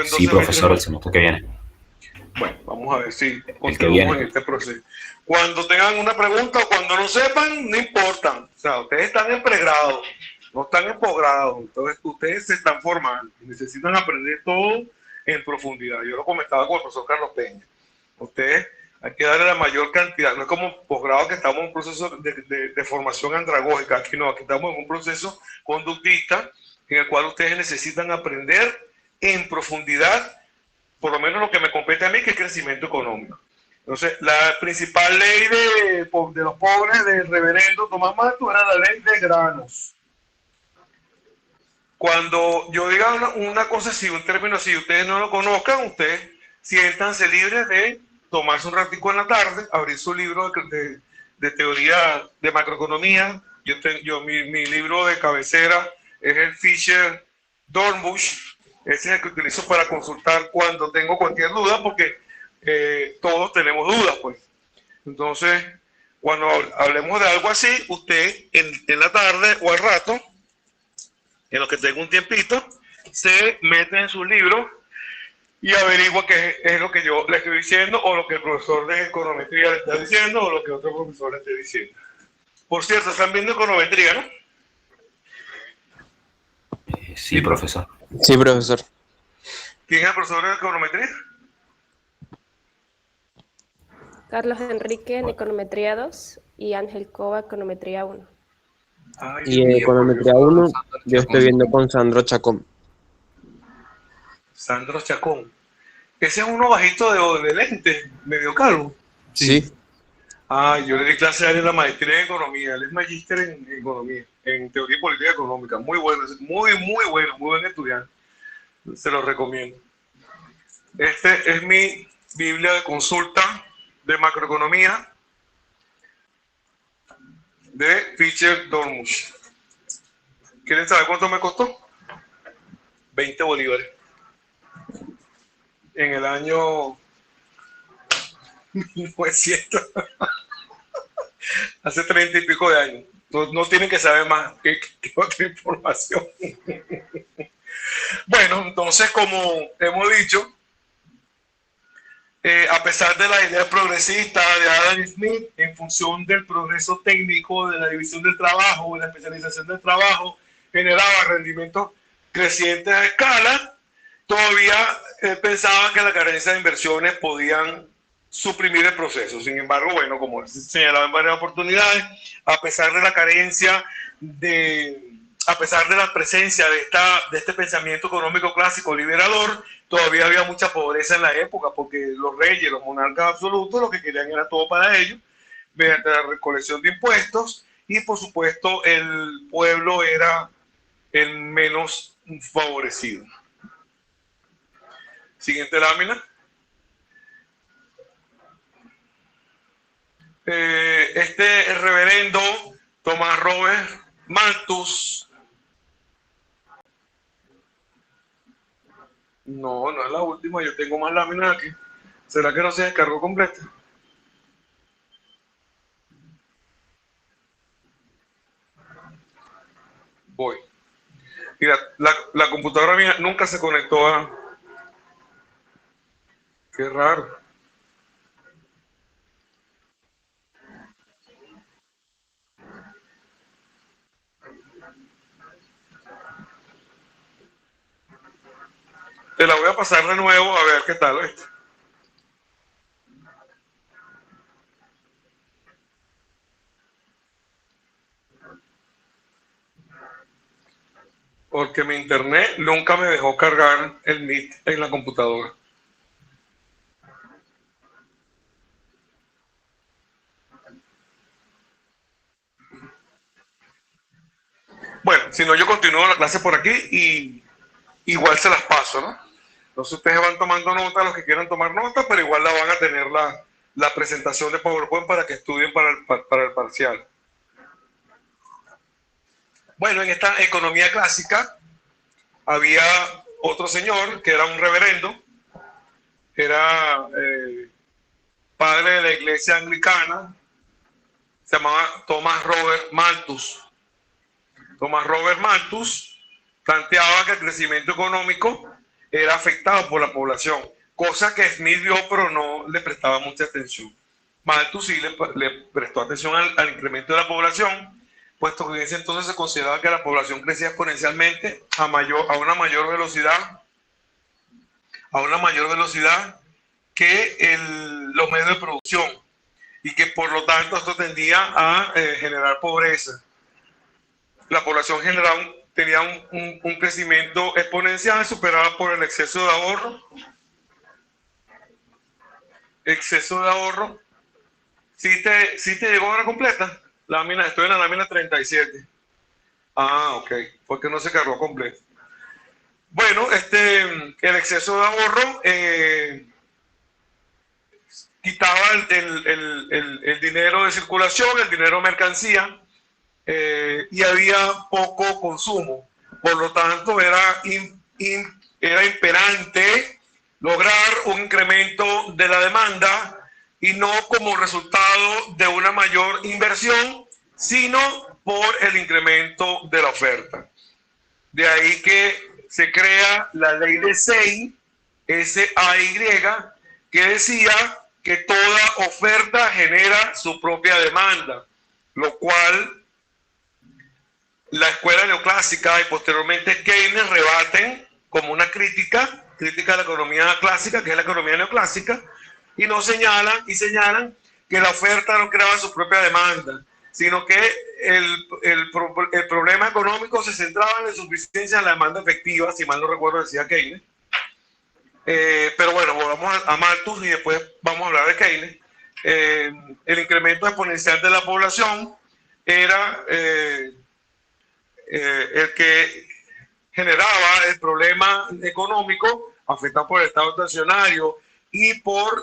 Sí, profesor, el semestre que viene. Bueno, vamos a ver si continuamos en este proceso. Cuando tengan una pregunta o cuando no sepan, no importa. O sea, ustedes están en pregrado, no están en posgrado. Entonces, ustedes se están formando. Necesitan aprender todo en profundidad. Yo lo comentaba con el profesor Carlos Peña. Ustedes hay que darle la mayor cantidad. No es como posgrado que estamos en un proceso de formación andragógica. Aquí no, aquí estamos en un proceso conductista en el cual ustedes necesitan aprender en profundidad, por lo menos lo que me compete a mí, que es crecimiento económico. Entonces, la principal ley de los pobres del reverendo Tomás Malthus era la ley de granos. Cuando yo diga una cosa así, un término así, ustedes no lo conozcan, ustedes siéntanse libres de tomarse un ratico en la tarde, abrir su libro de teoría de macroeconomía. Mi libro de cabecera es el Fisher Dornbusch. Ese es el que utilizo para consultar cuando tengo cualquier duda, porque todos tenemos dudas, pues. Entonces, cuando hablemos de algo así, usted en la tarde o al rato, en lo que tenga un tiempito, se mete en su libro y averigua qué es lo que yo le estoy diciendo, o lo que el profesor de econometría le está diciendo, o lo que otro profesor le esté diciendo. Por cierto, están viendo econometría, ¿no? Sí, profesor. Sí, profesor. ¿Quién es el profesor de econometría? Carlos Enrique en Econometría 2 y Ángel Cova Econometría 1. Y en econometría 1 yo estoy viendo con Sandro Chacón. Sandro Chacón. Ese es uno bajito de lente, medio calvo. Sí. Ah, yo le di clase a él en la maestría en economía. Él es magíster en economía, en teoría y política económica. Muy bueno, muy bueno, muy buen estudiante. Se lo recomiendo. Este es mi Biblia de consulta de macroeconomía de Fischer Dormusch. ¿Quieren saber cuánto me costó? 20 bolívares. En el año 900. Hace 30 y pico de años. No tienen que saber más que otra información. Bueno, entonces, como hemos dicho, a pesar de la idea progresista de Adam Smith, en función del progreso técnico, de la división del trabajo, de la especialización del trabajo, generaba rendimientos crecientes a escala, todavía pensaba que la carencia de inversiones podían suprimir el proceso. Sin embargo, bueno, como se señalaba en varias oportunidades, a pesar de la carencia a pesar de la presencia de este pensamiento económico clásico liberador, todavía había mucha pobreza en la época, porque los reyes, los monarcas absolutos, lo que querían era todo para ellos, mediante la recolección de impuestos, y por supuesto el pueblo era el menos favorecido. Siguiente lámina. Este reverendo Tomás Robert Malthus. No es la última, yo tengo más láminas aquí. ¿Será que no se descargó completa? Voy. Mira, la computadora mía nunca se conectó a... Qué raro. Te la voy a pasar de nuevo a ver qué tal esto. Porque mi internet nunca me dejó cargar el Meet en la computadora. Bueno, si no, yo continúo la clase por aquí y igual se las paso, ¿no? Entonces ustedes van tomando nota, los que quieran tomar nota, pero igual la van a tener la presentación de PowerPoint para que estudien para el parcial. Bueno, en esta economía clásica había otro señor que era un reverendo, era padre de la iglesia anglicana, se llamaba Thomas Robert Malthus. Thomas Robert Malthus planteaba que el crecimiento económico era afectado por la población, cosa que Smith vio pero no le prestaba mucha atención. Malthus sí le prestó atención al incremento de la población, puesto que en ese entonces se consideraba que la población crecía exponencialmente a una mayor velocidad que los medios de producción, y que por lo tanto esto tendía a generar pobreza. La población general tenía un crecimiento exponencial superado por el exceso de ahorro. ¿Sí te llegó a la completa? Estoy en la lámina 37. Ah, ok, porque no se cargó completo. Bueno, el exceso de ahorro quitaba el dinero de circulación, el dinero de mercancía, y había poco consumo. Por lo tanto, era imperante lograr un incremento de la demanda, y no como resultado de una mayor inversión, sino por el incremento de la oferta. De ahí que se crea la ley de Say, S-A-Y, que decía que toda oferta genera su propia demanda, lo cual la escuela neoclásica y posteriormente Keynes rebaten como una crítica de la economía clásica, que es la economía neoclásica, y señalan que la oferta no creaba su propia demanda, sino que el problema económico se centraba en la insuficiencia de la demanda efectiva, si mal no recuerdo decía Keynes, Pero bueno, volvamos a Malthus y después vamos a hablar de Keynes. El incremento exponencial de la población era el que generaba el problema económico afectado por el estado estacionario y por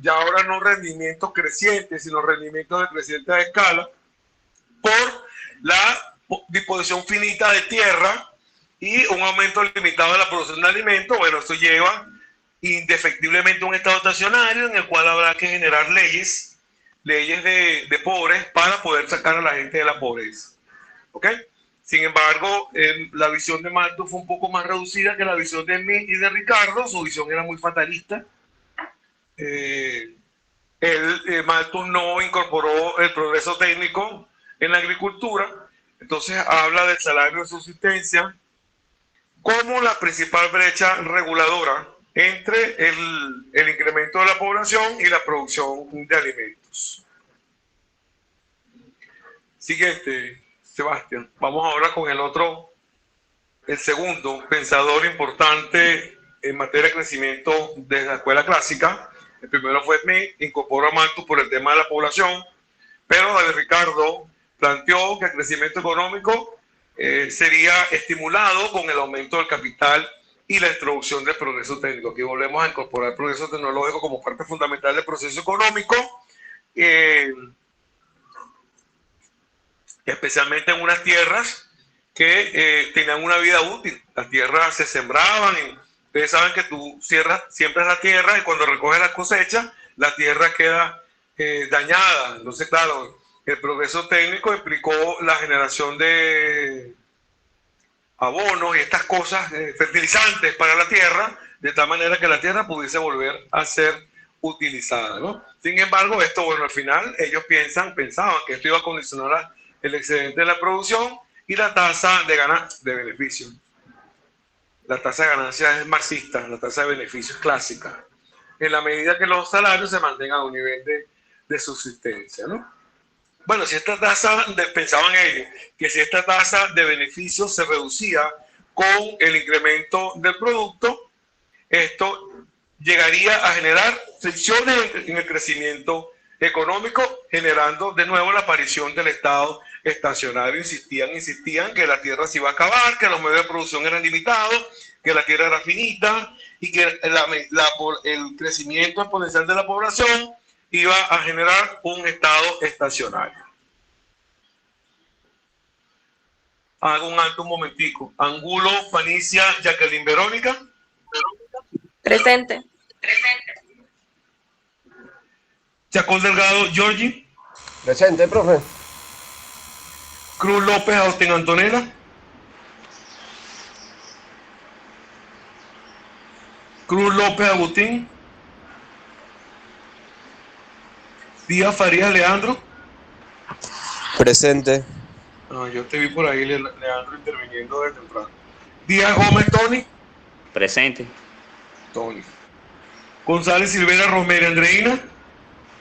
ya ahora no rendimientos crecientes, sino rendimientos de creciente escala, por la disposición finita de tierra y un aumento limitado de la producción de alimentos. Bueno, esto lleva indefectiblemente a un estado estacionario en el cual habrá que generar leyes de pobres para poder sacar a la gente de la pobreza. ¿Ok? Sin embargo, la visión de Malthus fue un poco más reducida que la visión de Mill y de Ricardo. Su visión era muy fatalista. Malthus no incorporó el progreso técnico en la agricultura, entonces habla del salario de subsistencia como la principal brecha reguladora entre el incremento de la población y la producción de alimentos. Siguiente, Sebastián. Vamos ahora con el segundo pensador importante en materia de crecimiento de la escuela clásica. El primero fue Smith, incorporó a Malthus por el tema de la población, pero David Ricardo planteó que el crecimiento económico sería estimulado con el aumento del capital y la introducción del progreso técnico. Aquí volvemos a incorporar el progreso tecnológico como parte fundamental del proceso económico, especialmente en unas tierras que tenían una vida útil. Las tierras se sembraban y ustedes saben que tú siembras la tierra y cuando recoges la cosecha, la tierra queda dañada. Entonces, claro, el progreso técnico implicó la generación de abonos y estas cosas, fertilizantes para la tierra, de tal manera que la tierra pudiese volver a ser utilizada, ¿no? Sin embargo, esto, bueno, al final ellos pensaban que esto iba a condicionar el excedente de la producción y la tasa de beneficio. La tasa de ganancia es marxista, la tasa de beneficio es clásica, en la medida que los salarios se mantengan a un nivel de subsistencia, ¿no? Bueno, si esta tasa, pensaban ellos, que si esta tasa de beneficio se reducía con el incremento del producto, esto llegaría a generar fricciones en el crecimiento económico, generando de nuevo la aparición del estado estacionario. Insistían que la tierra se iba a acabar, que los medios de producción eran limitados, que la tierra era finita y que el crecimiento exponencial de la población iba a generar un estado estacionario. Hago un alto un momentico. Angulo, Fanicia, Jacqueline, Verónica. Presente. Chacón Delgado, Georgie. Presente, profe. Cruz López, Austin Antonella. Cruz López, Agustín. Díaz Farías, Leandro. Presente. Yo te vi por ahí, Leandro, interviniendo desde temprano. Díaz Gómez, Tony. Presente. Tony. González Silvera, Rosemary Andreina.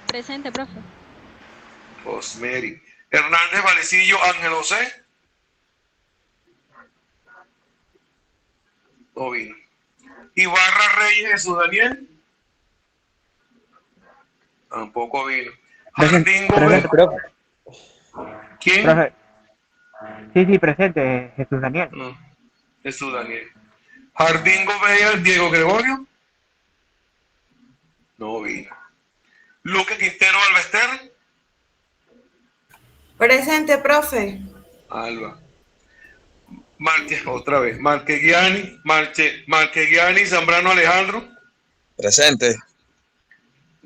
Presente, profe. Rosemary. Hernández Valecillo, Ángel José. No vino. Ibarra Reyes, Jesús Daniel. Tampoco vino. Jardín Gómez. ¿Quién? Profe. Sí, presente, Jesús Daniel. Jesús Daniel. Jardín Gómez, Diego Gregorio. No vino. Luque Quintero Alvester. Presente, profe. Alba. Otra vez. Marquegiani Zambrano Alejandro. Presente.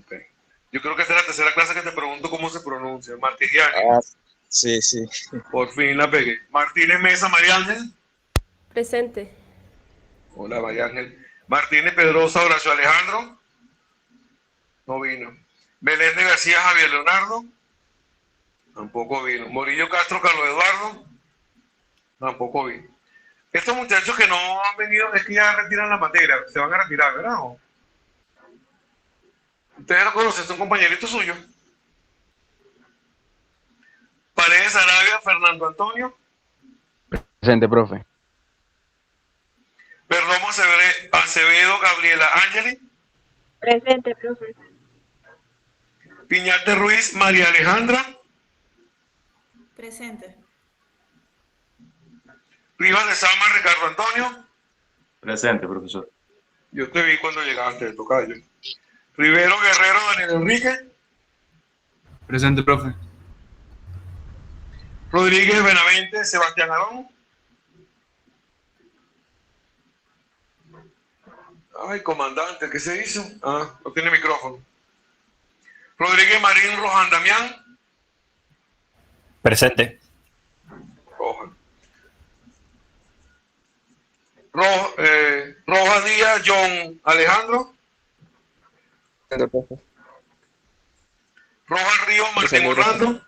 Okay. Yo creo que esta es la tercera clase que te pregunto cómo se pronuncia. Marquegiani. Sí. Por fin la pegué. Martínez Mesa, María Ángel. Presente. Hola, María Ángel. Martínez Pedrosa, Horacio Alejandro. No vino. Belén de García, Javier Leonardo. Tampoco vino. Morillo Castro, Carlos Eduardo. Tampoco vino. Estos muchachos que no han venido es que ya retiran la materia. Se van a retirar, ¿verdad? Ustedes lo conocen, son compañeritos suyos. Paredes Arabia, Fernando Antonio. Presente, profe. Perdomo Acevedo Gabriela Ángeli. Presente, profe. Piñate Ruiz María Alejandra. Presente. Rivas de Sama Ricardo Antonio. Presente, profesor. Yo te vi cuando llegaste, tocayo. Rivero Guerrero Daniel Enrique. Presente, profe. Rodríguez Benavente Sebastián Arón. Ay, comandante, ¿qué se hizo? Ah, no tiene micrófono. Rodríguez Marín Rojan Damián. Presente. Rojas. Rojas Díaz John Alejandro. Rojas Ríos Martín Orlando.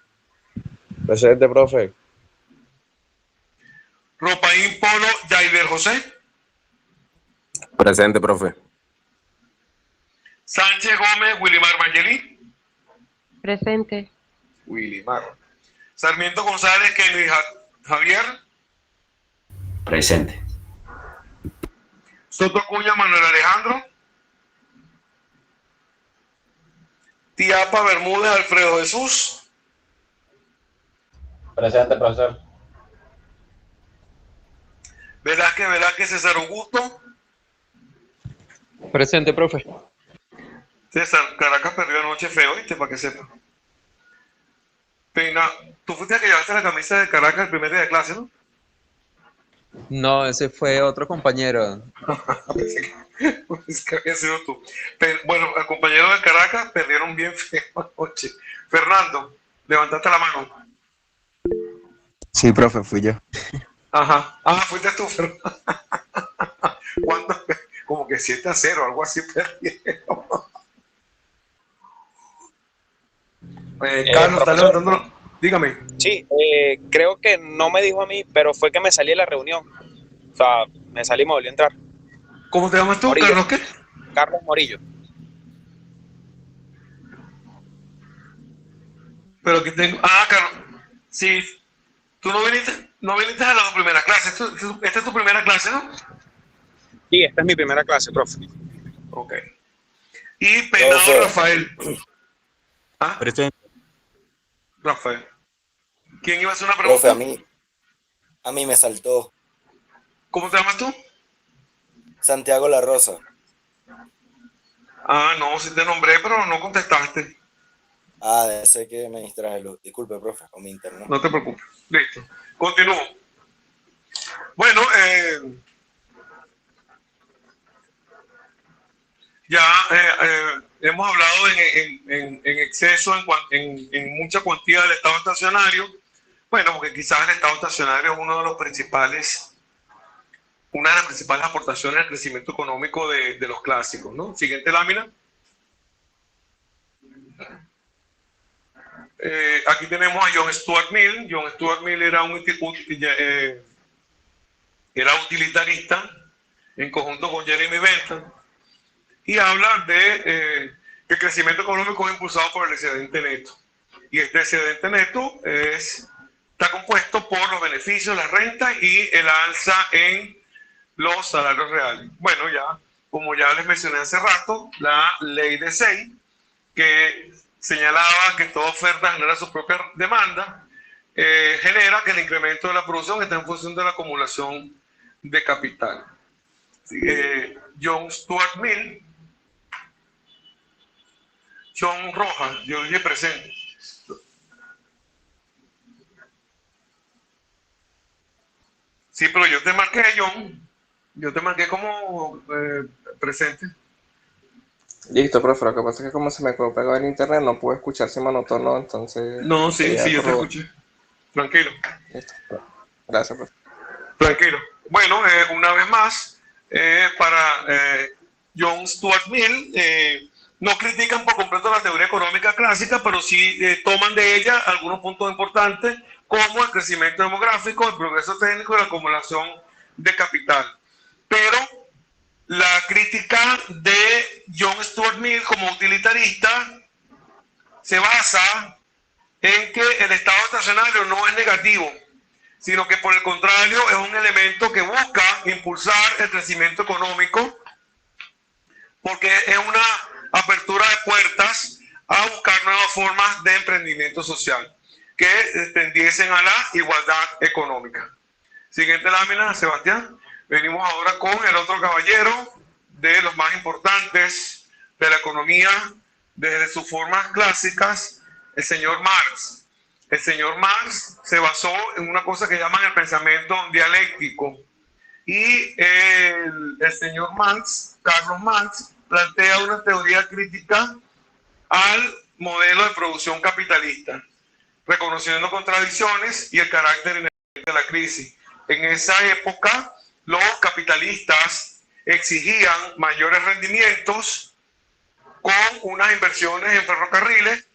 Presente, profe. Ropaín Polo Jaiber José. Presente, profe. Sánchez Gómez Willimar Mayelí. Presente. Willimar. Sarmiento González Kennedy Javier. Presente. Soto Cuña Manuel Alejandro. Tiapa Bermúdez Alfredo Jesús. Presente, profesor. Velázquez César Augusto. Presente, profe. César, Caracas perdió anoche feo, ¿viste? Para que sepa. Peina, tú fuiste el que llevaste la camisa de Caracas el primer día de clase, ¿no? No, ese fue otro compañero. Es que había sido tú. Pero, bueno, el compañero de Caracas perdieron bien feo anoche. Fernando, levantaste la mano. Sí, profe, fui yo. Ajá. Ah, fuiste tú, Fernando. ¿Cuánto? Como que 7-0, algo así perdieron. Carlos, está levantando. Dígame. Sí, creo que no me dijo a mí, pero fue que me salí de la reunión. O sea, me salí y me volví a entrar. ¿Cómo te llamas tú, Morillo. Carlos? ¿Qué? Carlos Morillo. Pero aquí tengo. Ah, Carlos. Sí. Tú no viniste a la primera clase. Esta es tu primera clase, ¿no? Sí, esta es mi primera clase, profe. Ok. Y Penado Rafael. ¿Ah? Presente. Rafael. ¿Quién iba a hacer una pregunta? Profe, a mí me saltó. ¿Cómo te llamas tú? Santiago La Rosa. Ah, no, sí te nombré, pero no contestaste. Ah, debe ser que me distraje. Disculpe, profe, con mi internet. No te preocupes. Listo. Continúo. Bueno, ya hemos hablado en exceso, en mucha cuantía del estado estacionario. Bueno, porque quizás el estado estacionario es una de las principales aportaciones al crecimiento económico de los clásicos, ¿no? Siguiente lámina. Aquí tenemos a John Stuart Mill. John Stuart Mill era utilitarista en conjunto con Jeremy Bentham y habla de que el crecimiento económico es impulsado por el excedente neto. Y este excedente neto está compuesto por los beneficios, las rentas y el alza en los salarios reales. Bueno, ya, como ya les mencioné hace rato, la ley de Say, que señalaba que toda oferta genera su propia demanda, genera que el incremento de la producción está en función de la acumulación de capital. John Stuart Mill, John Rojas, yo dije presente. Sí, pero yo te marqué, John. Yo te marqué como presente. Listo, profe. Lo que pasa es que como se me quedó pegado el internet, no pude escucharse monótono, entonces... No, sí, yo te escuché. Tranquilo. Listo. Gracias, profe. Tranquilo. Bueno, una vez más, para John Stuart Mill, no critican por completo la teoría económica clásica, pero sí toman de ella algunos puntos importantes, como el crecimiento demográfico, el progreso técnico y la acumulación de capital. Pero la crítica de John Stuart Mill como utilitarista se basa en que el estado estacionario no es negativo, sino que por el contrario es un elemento que busca impulsar el crecimiento económico, porque es una apertura de puertas a buscar nuevas formas de emprendimiento social que tendiesen a la igualdad económica. Siguiente lámina, Sebastián. Venimos ahora con el otro caballero de los más importantes de la economía desde sus formas clásicas, el señor Marx. El señor Marx se basó en una cosa que llaman el pensamiento dialéctico. Y el señor Marx, Carlos Marx, plantea una teoría crítica al modelo de producción capitalista, reconociendo contradicciones y el carácter inherente de la crisis. En esa época, los capitalistas exigían mayores rendimientos con unas inversiones en ferrocarriles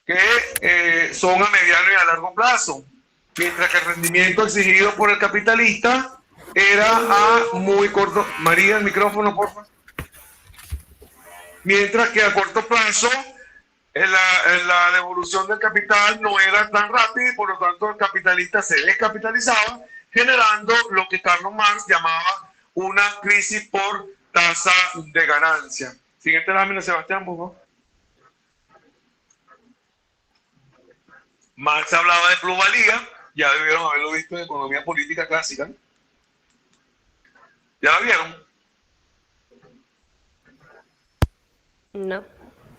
que son a mediano y a largo plazo, mientras que el rendimiento exigido por el capitalista era a muy corto. María, el micrófono, por favor. Mientras que a corto plazo la devolución del capital no era tan rápida y por lo tanto el capitalista se descapitalizaba, generando lo que Carlos Marx llamaba una crisis por tasa de ganancia. Siguiente lámina, Sebastián, por favor. Marx hablaba de plusvalía, ya debieron haberlo visto en economía política clásica, ¿no? ¿Ya lo vieron? No.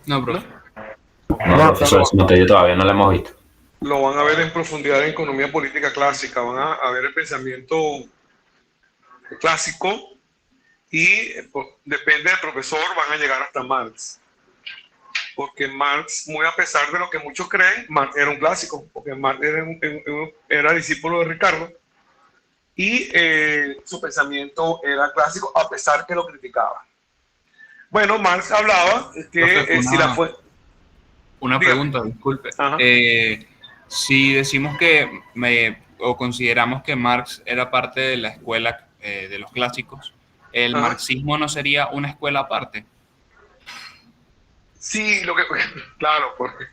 No, profe. No, profesor, ese material todavía no lo hemos visto. Lo van a ver en profundidad en economía política clásica, van a ver el pensamiento clásico y depende del profesor, van a llegar hasta Marx. Porque Marx, muy a pesar de lo que muchos creen, Marx era un clásico, porque Marx era discípulo de Ricardo y su pensamiento era clásico a pesar que lo criticaba. Bueno, Marx hablaba que si la fue... Una pregunta, disculpe. Si decimos que o consideramos que Marx era parte de la escuela de los clásicos, ¿el marxismo no sería una escuela aparte? Sí, claro, porque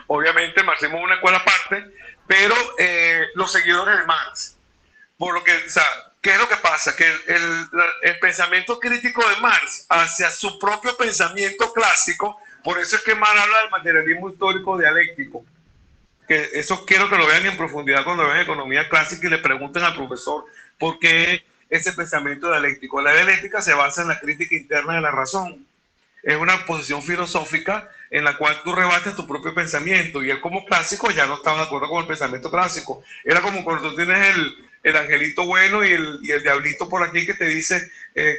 obviamente el marxismo es una escuela aparte, pero los seguidores de Marx, por lo que, o sea, ¿qué es lo que pasa? Que el pensamiento crítico de Marx hacia su propio pensamiento clásico, por eso es que Marx habla del materialismo histórico dialéctico, que eso quiero que lo vean en profundidad cuando vean economía clásica y le pregunten al profesor por qué ese pensamiento dialéctico. La dialéctica se basa en la crítica interna de la razón. Es una posición filosófica en la cual tú rebates tu propio pensamiento, y él como clásico ya no estaba de acuerdo con el pensamiento clásico. Era como cuando tú tienes el angelito bueno y el diablito por aquí que te dice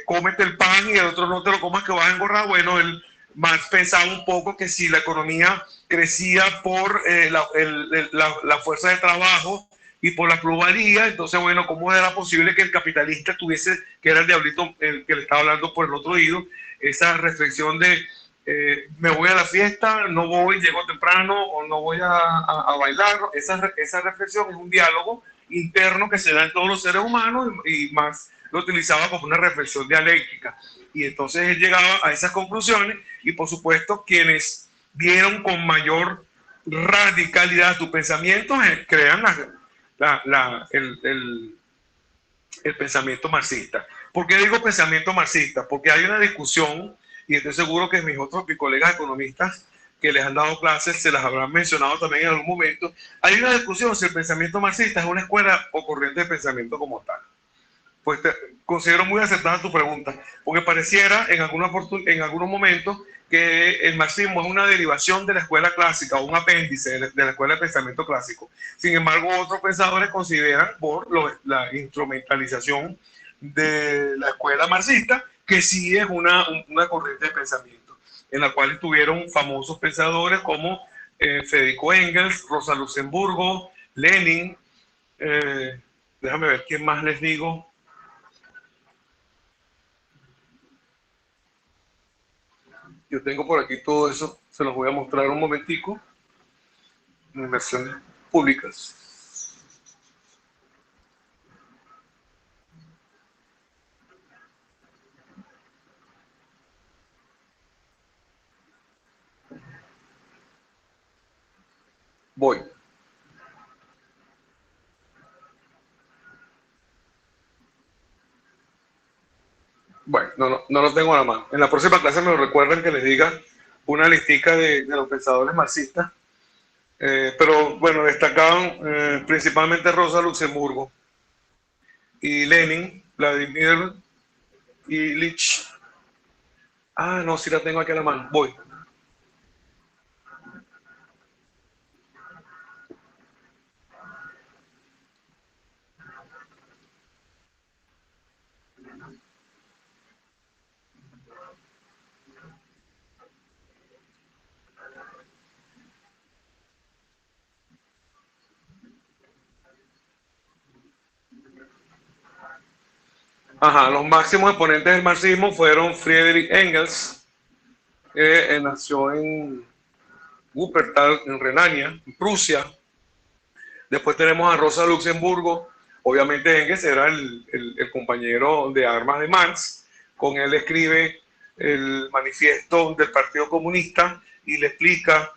cómete el pan y el otro no te lo comas que vas a engordar. Bueno, él Marx pensaba un poco que si la economía crecía por la fuerza de trabajo y por la plusvalía, entonces, bueno, ¿cómo era posible que el capitalista tuviese, que era el diablito el que le estaba hablando por el otro oído, esa reflexión de me voy a la fiesta, no voy, llego temprano o no voy a bailar? Esa reflexión es un diálogo interno que se da en todos los seres humanos y Marx lo utilizaba como una reflexión dialéctica. Y entonces él llegaba a esas conclusiones y por supuesto quienes vieron con mayor radicalidad tu pensamiento crean el pensamiento marxista. ¿Por qué digo pensamiento marxista? Porque hay una discusión, y estoy seguro que mis colegas economistas que les han dado clases se las habrán mencionado también en algún momento. Hay una discusión si el pensamiento marxista es una escuela o corriente de pensamiento como tal. Pues considero muy acertada tu pregunta, porque pareciera en algunos momentos que el marxismo es una derivación de la escuela clásica o un apéndice de la escuela de pensamiento clásico. Sin embargo, otros pensadores consideran, por la instrumentalización de la escuela marxista, que sí es una corriente de pensamiento, en la cual estuvieron famosos pensadores como Federico Engels, Rosa Luxemburgo, Lenin, déjame ver quién más les digo. Yo tengo por aquí todo eso, se los voy a mostrar un momentico. Inversiones públicas. Voy. No lo tengo a la mano. En la próxima clase me lo recuerdan que les diga una listica de los pensadores marxistas. Pero bueno, destacaban principalmente Rosa Luxemburgo y Lenin, Vladimir Ilich. Ah, no, sí la tengo aquí a la mano. Voy. Ajá, los máximos exponentes del marxismo fueron Friedrich Engels, que nació en Wuppertal, en Renania, en Prusia. Después tenemos a Rosa Luxemburgo. Obviamente Engels era el compañero de armas de Marx. Con él escribe el manifiesto del Partido Comunista y le explica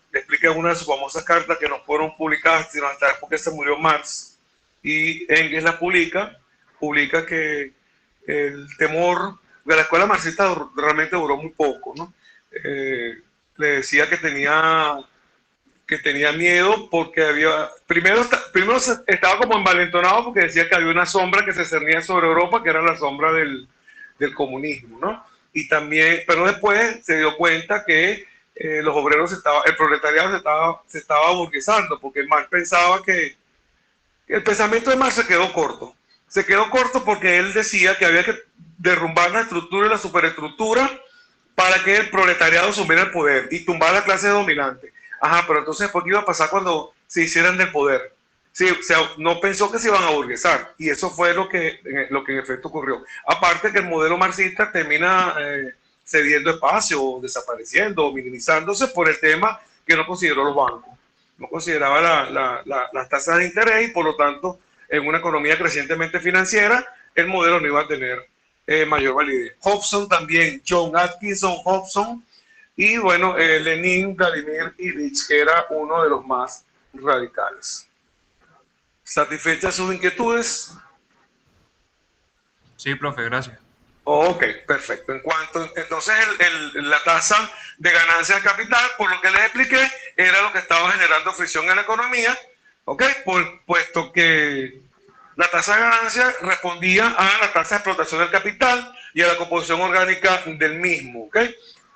una de sus famosas cartas que no fueron publicadas sino hasta después que se murió Marx. Y Engels la publica que el temor de la escuela marxista realmente duró muy poco, ¿no? Le decía que tenía miedo porque primero estaba como envalentonado porque decía que había una sombra que se cernía sobre Europa, que era la sombra del comunismo, ¿no? Y también, pero después se dio cuenta que los obreros el proletariado se estaba burguesando, porque Marx pensaba que el pensamiento de Marx se quedó corto. Se quedó corto porque él decía que había que derrumbar la estructura y la superestructura para que el proletariado asumiera el poder y tumbar la clase dominante. Ajá, pero entonces, ¿por qué iba a pasar cuando se hicieran del poder? Sí, o sea, no pensó que se iban a burguesar, y eso fue lo que en efecto ocurrió. Aparte que el modelo marxista termina cediendo espacio, desapareciendo, minimizándose por el tema que no consideró los bancos. No consideraba las tasas de interés y por lo tanto, en una economía crecientemente financiera, el modelo no iba a tener mayor validez. Hobson también, John Atkinson Hobson, y bueno, Lenin, Vladimir Ilich, que era uno de los más radicales. ¿Satisfechas sus inquietudes? Sí, profe, gracias. Ok, perfecto. Entonces, la tasa de ganancia de capital, por lo que les expliqué, era lo que estaba generando fricción en la economía, ok, puesto que la tasa de ganancia respondía a la tasa de explotación del capital y a la composición orgánica del mismo, ok,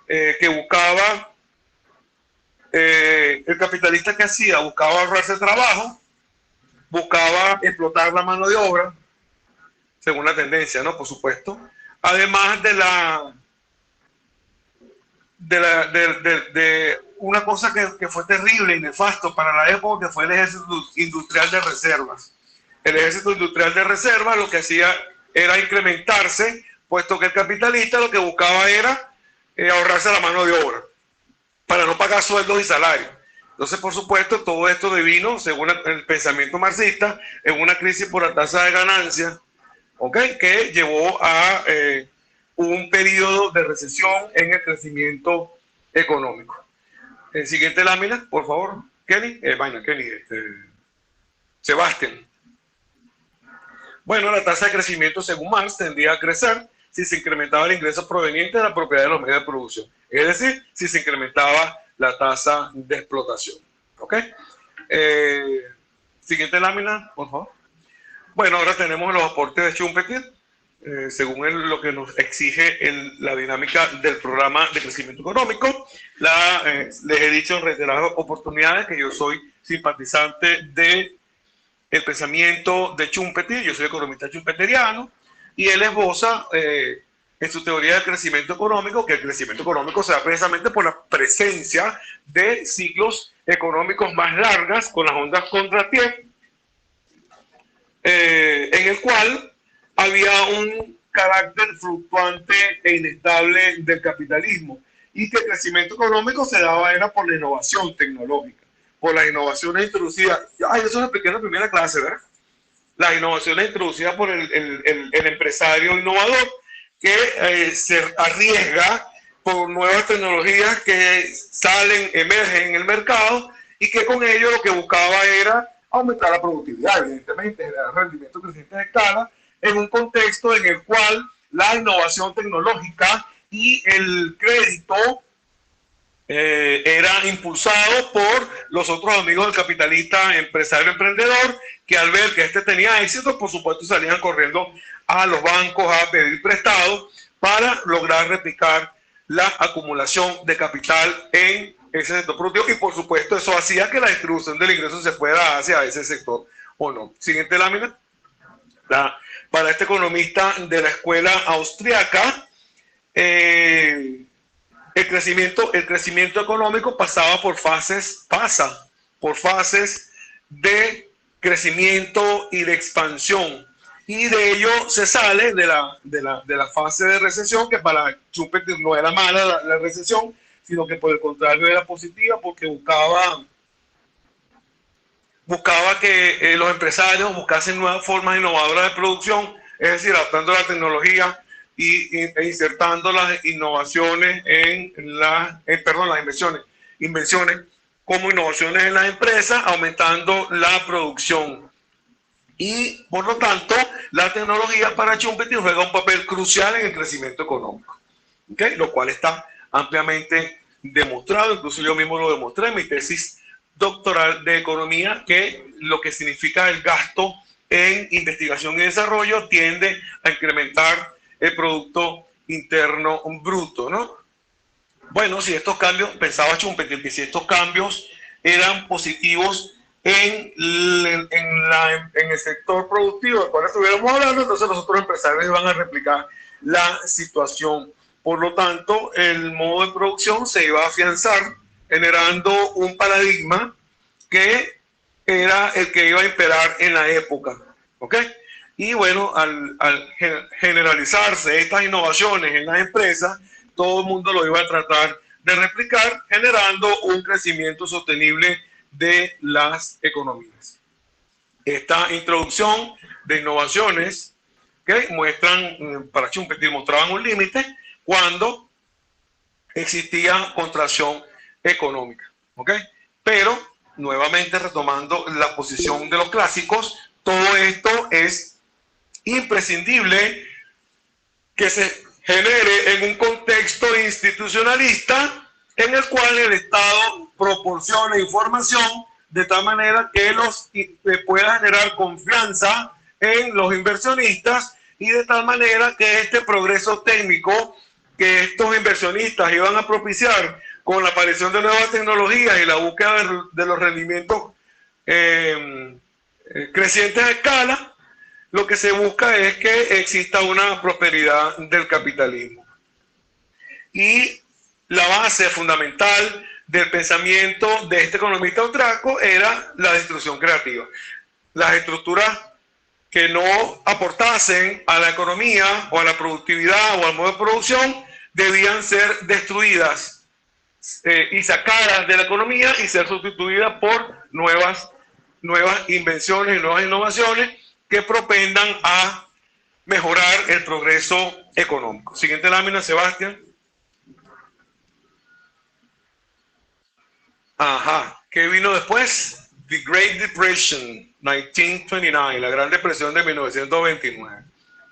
que buscaba, el capitalista que hacía, buscaba ahorrarse trabajo, buscaba explotar la mano de obra, según la tendencia, ¿no? Por supuesto. Además de una cosa que fue terrible y nefasto para la época, que fue el ejército industrial de reservas. El ejército industrial de reservas lo que hacía era incrementarse, puesto que el capitalista lo que buscaba era ahorrarse la mano de obra, para no pagar sueldos y salarios. Entonces, por supuesto, todo esto devino, según el pensamiento marxista, en una crisis por la tasa de ganancia, ¿okay? Que llevó a un periodo de recesión en el crecimiento económico. Siguiente lámina, por favor, Kenny. Sebastián. Bueno, la tasa de crecimiento, según Marx, tendría a crecer si se incrementaba el ingreso proveniente de la propiedad de los medios de producción. Es decir, si se incrementaba la tasa de explotación. ¿Ok? Siguiente lámina, por favor. Bueno, ahora tenemos los aportes de Schumpeter, según lo que nos exige la dinámica del programa de crecimiento económico. Les he dicho en reiteradas oportunidades que yo soy simpatizante del pensamiento de Schumpeter, yo soy economista schumpeteriano, y él esboza en su teoría del crecimiento económico que el crecimiento económico se da precisamente por la presencia de ciclos económicos más largas con las ondas contratiempo, en el cual había un carácter fluctuante e inestable del capitalismo y que el crecimiento económico se daba era por la innovación tecnológica, por las innovaciones introducidas. Eso lo expliqué en la primera clase, ¿verdad? Las innovaciones introducidas por el empresario innovador que se arriesga por nuevas tecnologías que emergen en el mercado y que con ello lo que buscaba era aumentar la productividad, evidentemente, generar rendimiento creciente de escala en un contexto en el cual la innovación tecnológica y el crédito era impulsado por los otros amigos del capitalista empresario emprendedor, que al ver que este tenía éxito, por supuesto salían corriendo a los bancos a pedir prestado para lograr replicar la acumulación de capital en ese sector productivo, y por supuesto eso hacía que la distribución del ingreso se fuera hacia ese sector o no. Siguiente lámina. Para este economista de la escuela austriaca, el crecimiento económico pasa por fases de crecimiento y de expansión, y de ello se sale de la fase de recesión, que para Schumpeter no era mala la recesión, sino que por el contrario era positiva, porque buscaba que los empresarios buscasen nuevas formas innovadoras de producción, es decir, adaptando la tecnología e insertando las innovaciones las invenciones como innovaciones en las empresas, aumentando la producción. Y por lo tanto, la tecnología para Schumpeter juega un papel crucial en el crecimiento económico, ¿okay? Lo cual está ampliamente demostrado, incluso yo mismo lo demostré en mi tesis doctoral de economía, que lo que significa el gasto en investigación y desarrollo tiende a incrementar el Producto Interno Bruto, ¿no? Bueno, si estos cambios, pensaba Schumpeter, que si estos cambios eran positivos en el sector productivo del cual estuviéramos hablando, entonces los otros empresarios iban a replicar la situación. Por lo tanto, el modo de producción se iba a afianzar, generando un paradigma que era el que iba a imperar en la época, ¿ok? Y bueno, al generalizarse estas innovaciones en las empresas, todo el mundo lo iba a tratar de replicar, generando un crecimiento sostenible de las economías. Esta introducción de innovaciones que muestran, para Schumpeter, mostraban un límite cuando existía contracción económica, ¿ok? Pero, nuevamente retomando la posición de los clásicos, todo esto es imprescindible que se genere en un contexto institucionalista en el cual el Estado proporciona información de tal manera que pueda generar confianza en los inversionistas, y de tal manera que este progreso técnico que estos inversionistas iban a propiciar con la aparición de nuevas tecnologías y la búsqueda de los rendimientos crecientes a escala, lo que se busca es que exista una prosperidad del capitalismo. Y la base fundamental del pensamiento de este economista austriaco era la destrucción creativa. Las estructuras que no aportasen a la economía o a la productividad o al modo de producción debían ser destruidas y sacadas de la economía y ser sustituidas por nuevas invenciones y nuevas innovaciones que propendan a mejorar el progreso económico. Siguiente lámina, Sebastián. Ajá, ¿qué vino después? The Great Depression, 1929, la Gran Depresión de 1929.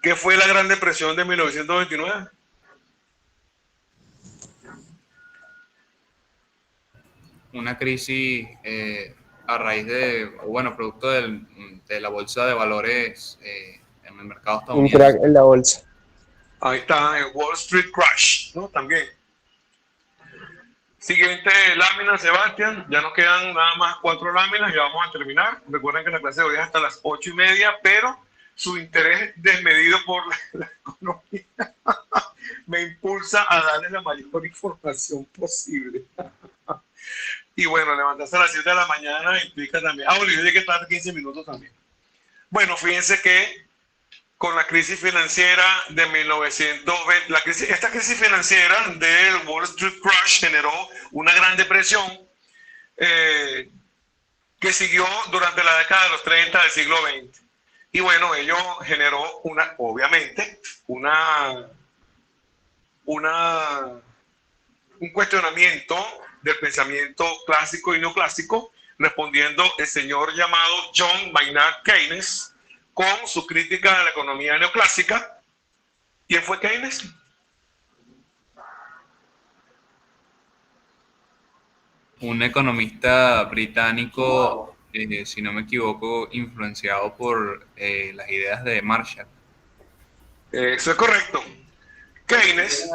¿Qué fue la Gran Depresión de 1929? Una crisis a raíz producto de la bolsa de valores en el mercado estadounidense. Un crack en la bolsa. Ahí está, el Wall Street Crash, ¿no? También. Siguiente lámina, Sebastián. Ya nos quedan nada más 4 láminas y vamos a terminar. Recuerden que la clase de hoy es hasta las 8:30, pero su interés desmedido por la economía me impulsa a darles la mayor información posible. Y bueno, levantarse a las 7 de la mañana implica también... Olvidé que estar 15 minutos también. Bueno, fíjense que con la crisis financiera de 1920, esta crisis financiera del Wall Street Crash generó una gran depresión que siguió durante la década de los 30 del siglo XX. Y bueno, ello generó obviamente un cuestionamiento del pensamiento clásico y neoclásico, respondiendo el señor llamado John Maynard Keynes con su crítica de la economía neoclásica, ¿Quién fue Keynes? Un economista británico, si no me equivoco, influenciado por las ideas de Marshall. Eso es correcto. Keynes.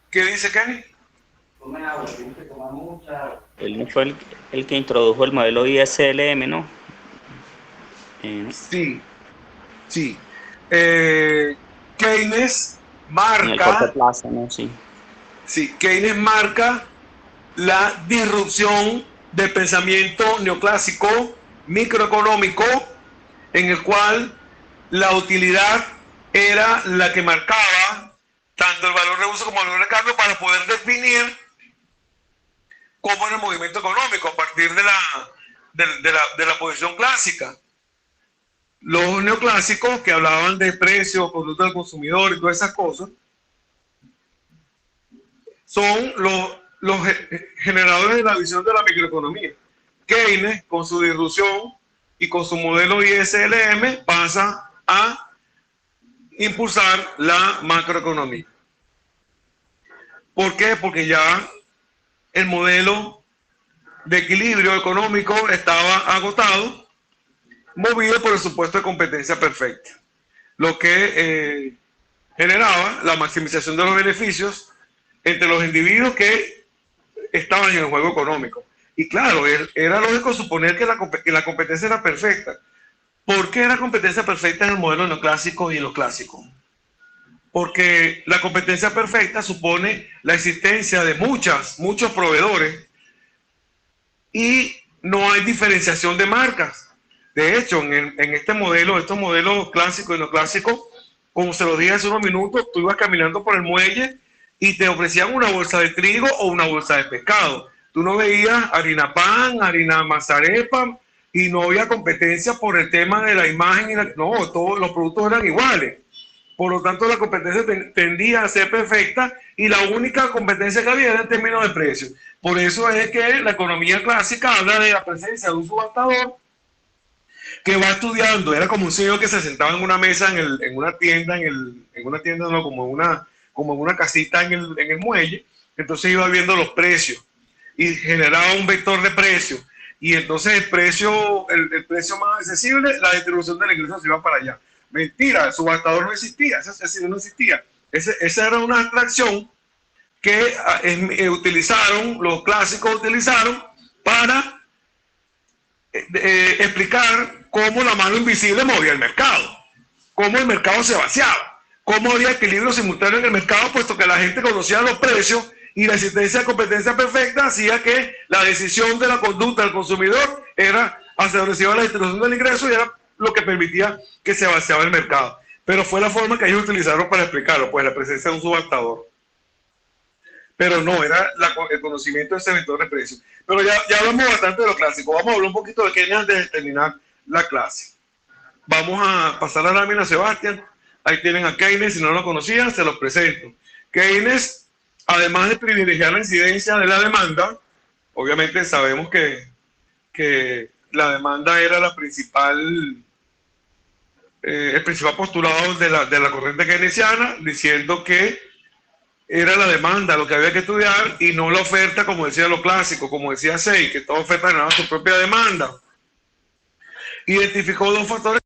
¿Qué dice Keynes? Él fue el que introdujo el modelo ISLM, ¿no? Sí. Keynes marca. En el corto plazo, ¿no? Sí. Sí, Keynes marca la disrupción del pensamiento neoclásico microeconómico, en el cual la utilidad era la que marcaba tanto el valor de uso como el valor de cambio para poder definir cómo era el movimiento económico a partir de la posición clásica. Los neoclásicos que hablaban de precios, conducta del consumidor y todas esas cosas, son los generadores de la visión de la microeconomía. Keynes, con su disrupción y con su modelo ISLM, pasa a impulsar la macroeconomía. ¿Por qué? Porque ya el modelo de equilibrio económico estaba agotado, movido por el supuesto de competencia perfecta, lo que generaba la maximización de los beneficios entre los individuos que estaban en el juego económico. Y claro, era lógico suponer que la competencia era perfecta. ¿Por qué era competencia perfecta en el modelo neoclásico y en lo clásico? Porque la competencia perfecta supone la existencia de muchos proveedores y no hay diferenciación de marcas. De hecho, en estos modelos clásicos y no clásicos, como se lo dije hace unos minutos, tú ibas caminando por el muelle y te ofrecían una bolsa de trigo o una bolsa de pescado. Tú no veías harina pan, harina mazarepa, y no había competencia por el tema de la imagen. No, todos los productos eran iguales. Por lo tanto, la competencia tendía a ser perfecta y la única competencia que había era en términos de precios. Por eso es que la economía clásica habla de la presencia de un subastador que va estudiando. Era como un señor que se sentaba en una mesa en una tienda, no, como en una casita en el muelle. Entonces iba viendo los precios y generaba un vector de precios. Y entonces el precio más accesible, la distribución del ingreso se iba para allá. Mentira, el subastador no existía, ese no existía. Esa era una abstracción que los clásicos utilizaron para explicar cómo la mano invisible movía el mercado, cómo el mercado se vaciaba, cómo había equilibrio simultáneo en el mercado, puesto que la gente conocía los precios y la existencia de competencia perfecta hacía que la decisión de la conducta del consumidor era hacia donde se iba la distribución del ingreso y era lo que permitía que se vaciaba el mercado. Pero fue la forma que ellos utilizaron para explicarlo, pues la presencia de un subastador. Pero no, era el conocimiento de ese vector de precios. Pero ya hablamos bastante de lo clásico. Vamos a hablar un poquito de Keynes antes de terminar la clase. Vamos a pasar la lámina, Sebastián. Ahí tienen a Keynes, si no lo conocían, se los presento. Keynes, además de privilegiar la incidencia de la demanda, obviamente sabemos que la demanda era el principal postulado de la corriente keynesiana, diciendo que era la demanda lo que había que estudiar y no la oferta, como decía lo clásico, como decía Say, que toda oferta generaba su propia demanda. Identificó dos factores.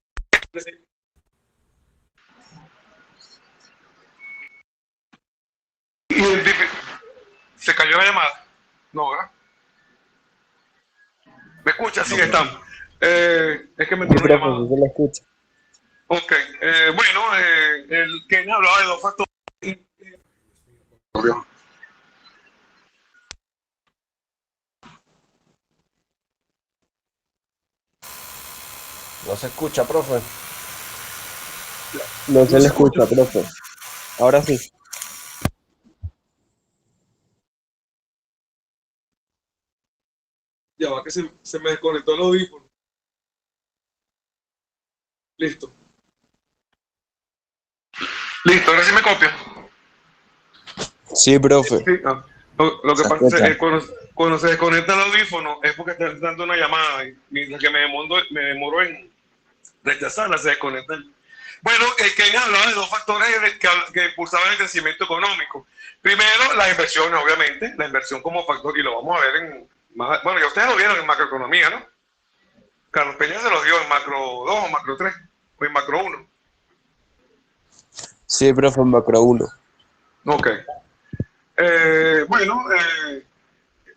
¿Se cayó la llamada? No, ¿verdad? ¿Me escucha? Sí, estamos. Es que me entró una llamada. Sí, lo escucho. Ok. Bueno, el Keynes hablaba de dos factores. No se escucha, profe. No se le escucha, profe. Ahora sí. Ya va que se me desconectó el audífono. Listo. Listo, ahora sí me copia. Sí, profe. Sí, lo que pasa es que cuando se desconecta el audífono es porque está dando una llamada y mientras que me demoro en rechazarla, se desconecta. Bueno, Keynes hablaba de dos factores que impulsaban el crecimiento económico. Primero, las inversiones, obviamente, la inversión como factor, y lo vamos a ver bueno, ya ustedes lo vieron en macroeconomía, ¿no? Carlos Peña se los dio en macro 2 o macro 3, o en macro 1. Sí, profe, en macro 1. Ok. Bueno,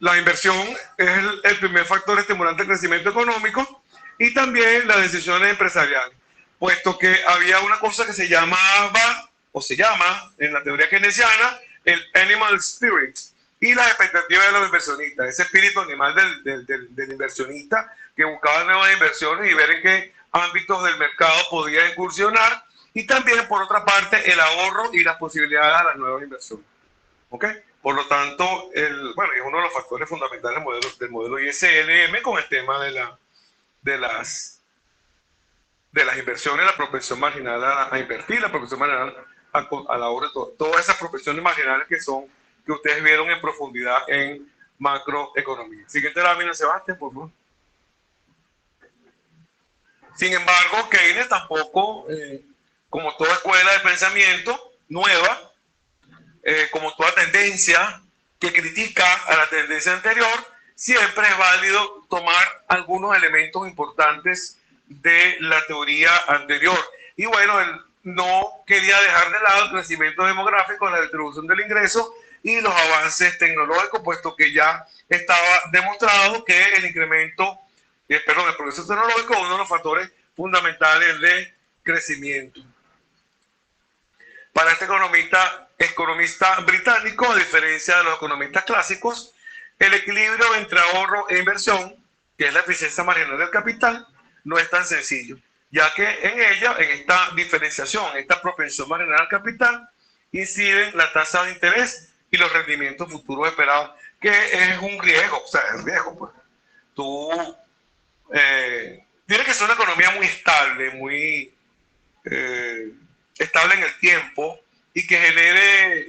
la inversión es el primer factor estimulante del crecimiento económico y también las decisiones empresariales, puesto que había una cosa que se llamaba, o se llama, en la teoría keynesiana, el animal spirit y las expectativas de los inversionistas, ese espíritu animal del inversionista que buscaba nuevas inversiones y ver en qué ámbitos del mercado podía incursionar, y también, por otra parte, el ahorro y las posibilidades de las nuevas inversiones. ¿Ok? Por lo tanto, bueno, es uno de los factores fundamentales del modelo ISLM con el tema de las inversiones, la propensión marginal a invertir, la propensión marginal al ahorro, todas esas propensiones marginales que ustedes vieron en profundidad en macroeconomía. Siguiente lámina, Sebastián, por favor. Sin embargo, Keynes tampoco, como toda escuela de pensamiento nueva, como toda tendencia que critica a la tendencia anterior, siempre es válido tomar algunos elementos importantes de la teoría anterior. Y bueno, él no quería dejar de lado el crecimiento demográfico, la distribución del ingreso y los avances tecnológicos, puesto que ya estaba demostrado que el progreso tecnológico es uno de los factores fundamentales de crecimiento. Para este economista británico, a diferencia de los economistas clásicos, el equilibrio entre ahorro e inversión, que es la eficiencia marginal del capital, no es tan sencillo, ya que en ella, en esta diferenciación, esta propensión marginal al capital, inciden la tasa de interés y los rendimientos futuros esperados, que es un riesgo, o sea, es riesgo, pues. Tiene que ser una economía muy estable, muy estable en el tiempo y que genere,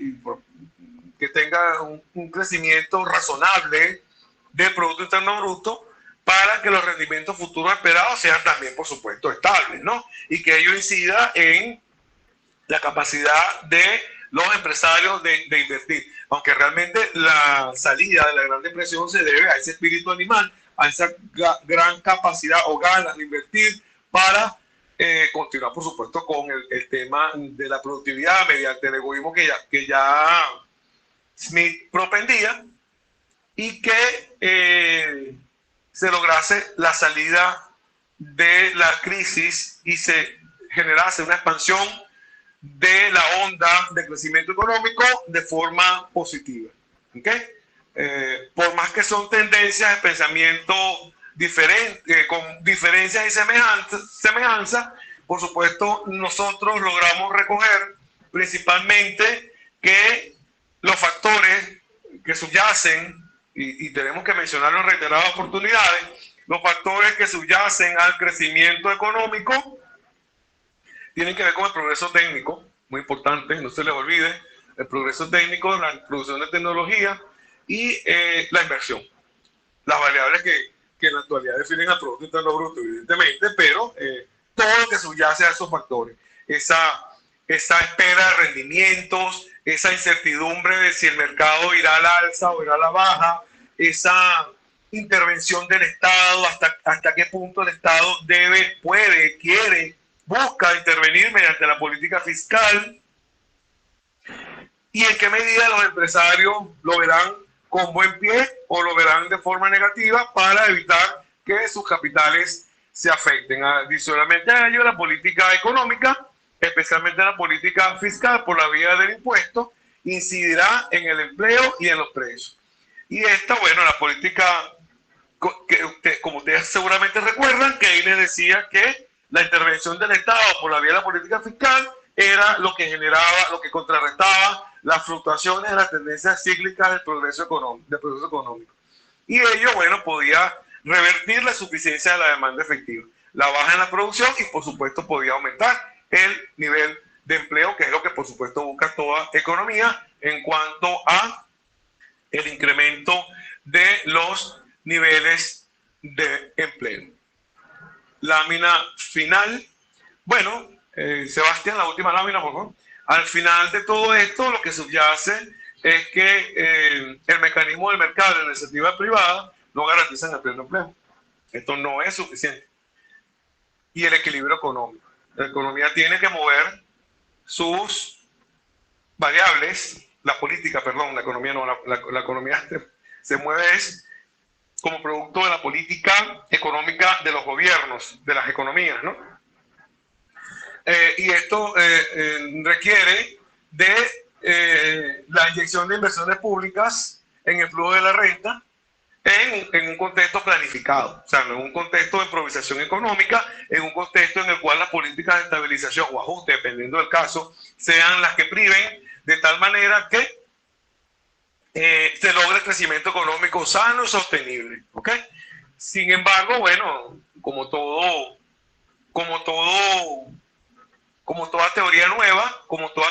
que tenga un crecimiento razonable del Producto Interno Bruto para que los rendimientos futuros esperados sean también, por supuesto, estables, ¿no? Y que ello incida en la capacidad de los empresarios de invertir. Aunque realmente la salida de la Gran Depresión se debe a ese espíritu animal, a esa gran capacidad o ganas de invertir para continuar, por supuesto, con el tema de la productividad mediante el egoísmo que ya Smith propendía, y que se lograse la salida de la crisis y se generase una expansión de la onda de crecimiento económico de forma positiva. ¿Okay? Por más que son tendencias de pensamiento diferentes, con diferencias y semejanzas, por supuesto, nosotros logramos recoger principalmente que los factores que subyacen, y tenemos que mencionarlo en reiteradas oportunidades, los factores que subyacen al crecimiento económico tienen que ver con el progreso técnico, muy importante, no se les olvide, el progreso técnico, la producción de tecnología y la inversión. Las variables que en la actualidad definen al Producto Interno Bruto, evidentemente, pero todo lo que subyace a esos factores, esa espera de rendimientos, esa incertidumbre de si el mercado irá al alza o irá a la baja, esa intervención del Estado, hasta qué punto el Estado debe, puede, quiere, busca intervenir mediante la política fiscal, y en qué medida los empresarios lo verán con buen pie o lo verán de forma negativa para evitar que sus capitales se afecten. Adicionalmente a ello, la política económica, especialmente la política fiscal por la vía del impuesto, incidirá en el empleo y en los precios. Y esta, bueno, la política, como ustedes seguramente recuerdan, Keynes decía que la intervención del Estado por la vía de la política fiscal era lo que generaba, lo que contrarrestaba las fluctuaciones de las tendencias cíclicas del progreso económico. Y ello, bueno, podía revertir la insuficiencia de la demanda efectiva, la baja en la producción, y por supuesto podía aumentar el nivel de empleo, que es lo que por supuesto busca toda economía en cuanto a el incremento de los niveles de empleo. Lámina final. Bueno, Sebastián, la última lámina, por favor. Al final de todo esto, lo que subyace es que el mecanismo del mercado y la iniciativa privada no garantizan el pleno empleo. Esto no es suficiente. Y el equilibrio económico. La economía tiene que mover sus variables, la economía no, la economía se mueve como producto de la política económica de los gobiernos, de las economías, ¿no? Y esto requiere de la inyección de inversiones públicas en el flujo de la renta en un contexto planificado, o sea, no en un contexto de improvisación económica, en un contexto en el cual las políticas de estabilización o ajuste, dependiendo del caso, sean las que priven de tal manera que se logre el crecimiento económico sano y sostenible, ¿ok? Sin embargo, bueno, como toda teoría nueva, como toda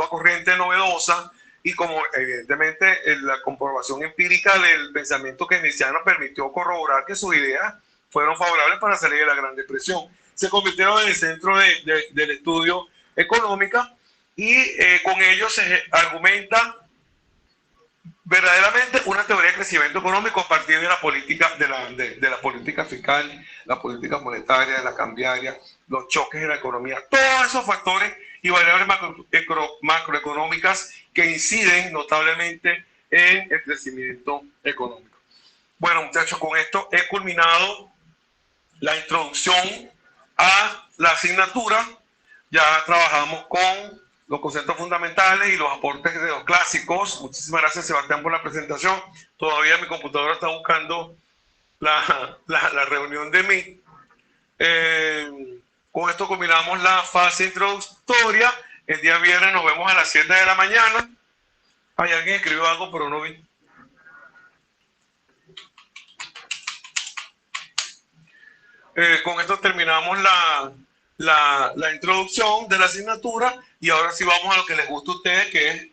corriente novedosa y como evidentemente la comprobación empírica del pensamiento keynesiano permitió corroborar que sus ideas fueron favorables para salir de la Gran Depresión, se convirtieron en el centro del estudio económico y con ello se argumenta verdaderamente una teoría de crecimiento económico a partir de la política de la política fiscal, la política monetaria, la cambiaria, los choques de la economía, todos esos factores y variables macroeconómicas que inciden notablemente en el crecimiento económico. Bueno, muchachos, con esto he culminado la introducción a la asignatura. Ya trabajamos con los conceptos fundamentales y los aportes de los clásicos. Muchísimas gracias, Sebastián, por la presentación. Todavía mi computadora está buscando la reunión de mí. Con esto combinamos la fase introductoria. El día viernes nos vemos a las 7 de la mañana. Hay alguien escribió algo, pero no vi. Con esto terminamos la introducción de la asignatura y ahora sí vamos a lo que les gusta a ustedes, que es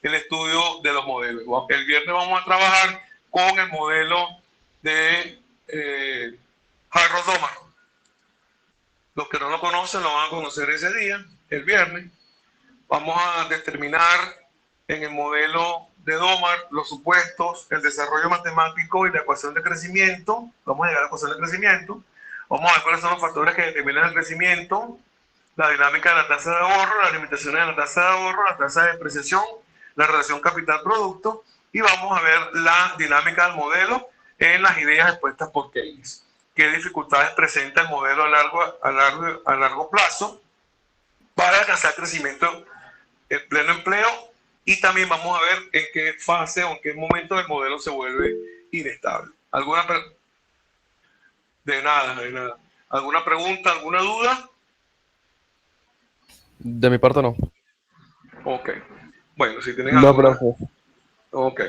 el estudio de los modelos. El viernes vamos a trabajar con el modelo de Harrod-Domar. Los que no lo conocen lo van a conocer ese día, el viernes. Vamos a determinar en el modelo de Domar los supuestos, el desarrollo matemático y la ecuación de crecimiento. Vamos a llegar a la ecuación de crecimiento. Vamos a ver cuáles son los factores que determinan el crecimiento, la dinámica de la tasa de ahorro, las limitaciones de la tasa de ahorro, la tasa de depreciación, la relación capital-producto, y vamos a ver la dinámica del modelo en las ideas expuestas por Keynes. ¿Qué dificultades presenta el modelo a largo plazo para alcanzar crecimiento en pleno empleo? Y también vamos a ver en qué fase o en qué momento el modelo se vuelve inestable. De nada. ¿Alguna pregunta, alguna duda? De mi parte no. Ok. Bueno, si tienen No, alguna... profe. Ok.